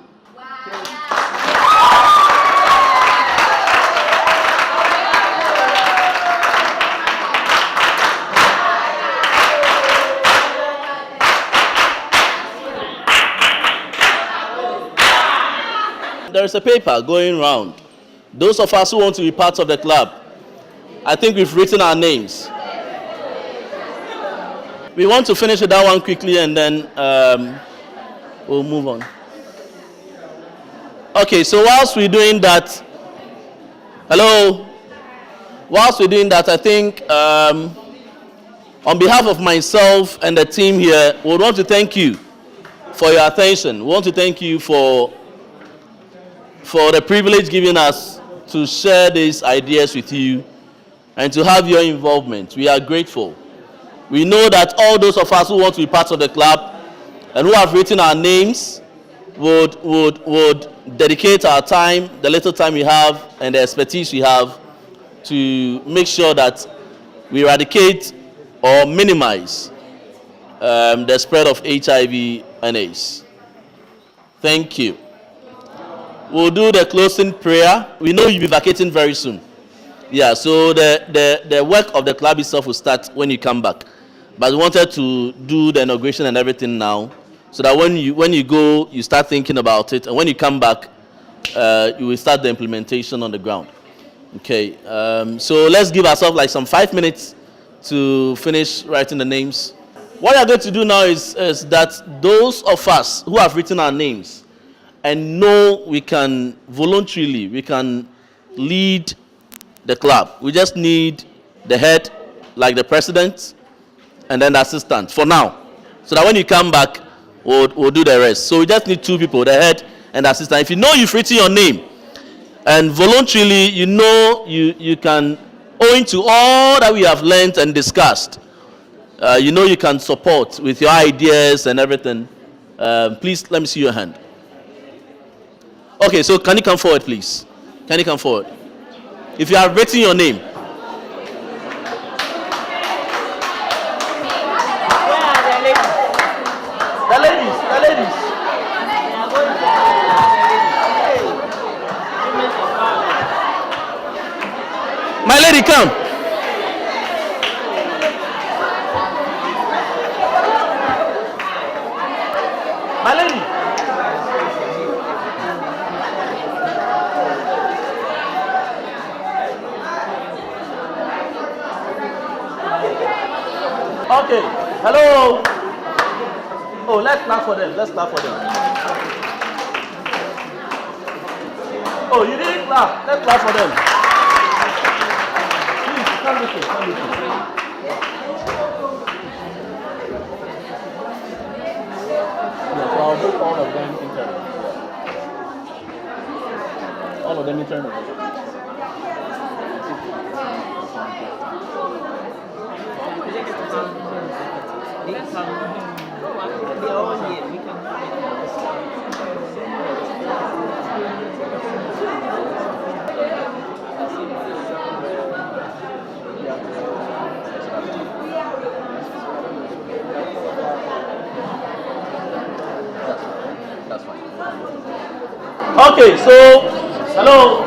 Speaker 3: There is a paper going round. Those of us who want to be part of the club, I think we've written our names. We want to finish with that one quickly and then we'll move on. Okay, so whilst we're doing that, hello? whilst we're doing that, I think on behalf of myself and the team here, we want to thank you for your attention. We want to thank you for the privilege given us to share these ideas with you and to have your involvement. We are grateful. We know that all those of us who want to be part of the club and who have written our names would dedicate our time, the little time we have and the expertise we have, to make sure that we eradicate or minimize the spread of HIV and AIDS. Thank you. We'll do the closing prayer. We know you'll be vacating very soon. Yeah, so the work of the club itself will start when you come back. But we wanted to do the inauguration and everything now, so that when you go, you start thinking about it, and when you come back, you will start the implementation on the ground. Okay, so let's give ourselves like some 5 minutes to finish writing the names. What we are going to do now is that those of us who have written our names and know we can voluntarily, we can lead the club. We just need the head, like the president, and then the assistant for now. So that when you come back, we'll do the rest. So we just need 2 people, the head and the assistant. If you know you've written your name, and voluntarily, you know you can, owing to all that we have learned and discussed, you know you can support with your ideas and everything. Please, let me see your hand. Okay, so can you come forward, please? Can you come forward? If you have written your name.
Speaker 5: Where are the ladies?
Speaker 3: The ladies, the ladies. My lady, come. My lady. Okay. Hello. Oh, let's clap for them. Let's clap for them. Oh, you didn't clap. Let's clap for them. Come this way, come this way. Yes, so I'll book all of them internally. All of them internally. Okay, so hello.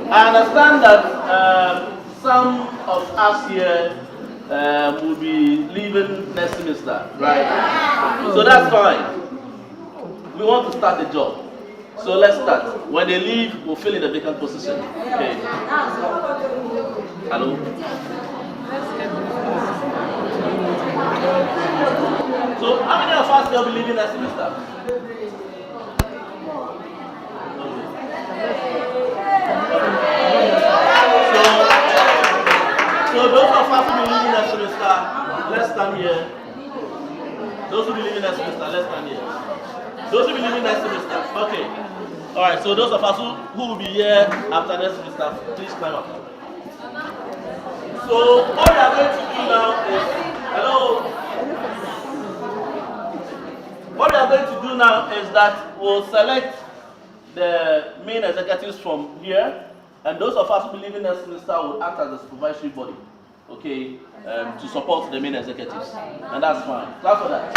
Speaker 3: I understand that some of us here will be leaving next semester, right? So that's fine. We want to start the job. So let's start. When they leave, we'll fill in the vacant position. Okay. Hello. So how many of us will be leaving next semester? So those of us who will be leaving next semester, let's stand here. Those who will be leaving next semester, let's stand here. Those who will be leaving next semester, okay. All right. So those of us who will be here after next semester, please climb up. So what we are going to do now is, hello. What we are going to do now is that we'll select the main executives from here, and those of us who believe in next semester will act as the supervisory body, okay, to support the main executives, and that's fine. Clap for that.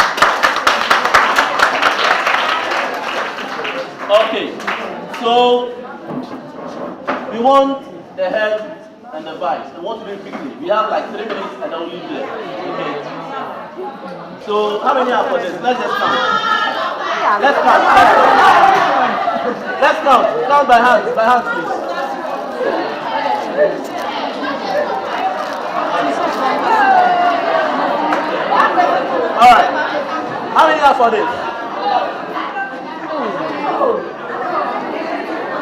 Speaker 3: Okay, so we want the head and the vice. I want to do it quickly. We have like 3 minutes, and then we'll leave there. Okay. So how many are for this? Let's just count. Let's count. Let's count. Count by hand, please. All right. How many are for this?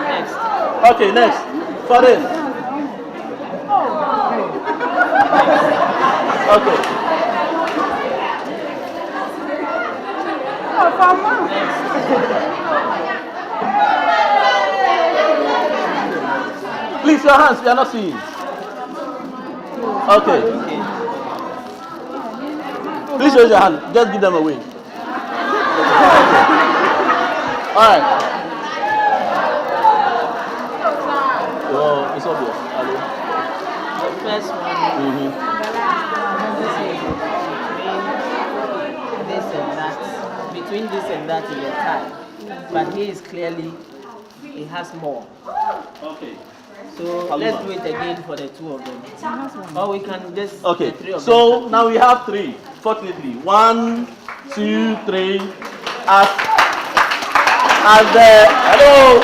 Speaker 3: Next. Okay, next. For this. Okay. Please, your hands, we are not seeing. Okay. Please raise your hand. Just give them a wave. Okay. All right. Oh, it's obvious. Hello.
Speaker 5: The first one, between this and that is a tie. But he is clearly, he has more.
Speaker 3: Okay.
Speaker 5: So let's do it again for the two of them. Or we can just
Speaker 3: Okay.
Speaker 5: the three of
Speaker 3: So
Speaker 5: them.
Speaker 3: now we have three. Fortunately, 1, 2, 3. As the hello.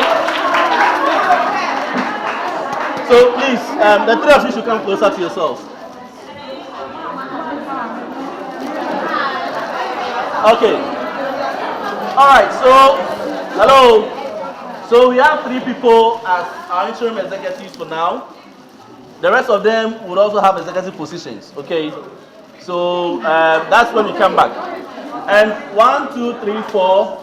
Speaker 3: So please, the three of you should come closer to yourselves. Okay. All right. So hello. So we have 3 people as our interim executives for now. The rest of them would also have executive positions. Okay. So that's when we come back. And 1, 2, 3, 4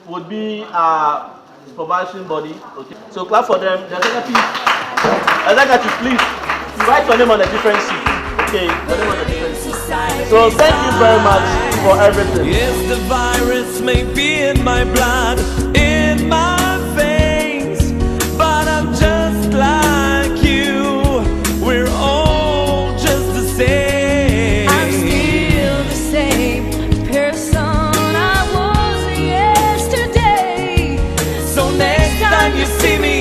Speaker 3: would be our supervisory body. Okay. So clap for them. The executive, please. You write your name on a different sheet. Okay. Your name on a different sheet. So thank you very much for everything.
Speaker 1: Yes, the virus may be in my blood, in my veins, but I'm just like you. We're all just the same. I'm still the same person I was yesterday. So next time you see me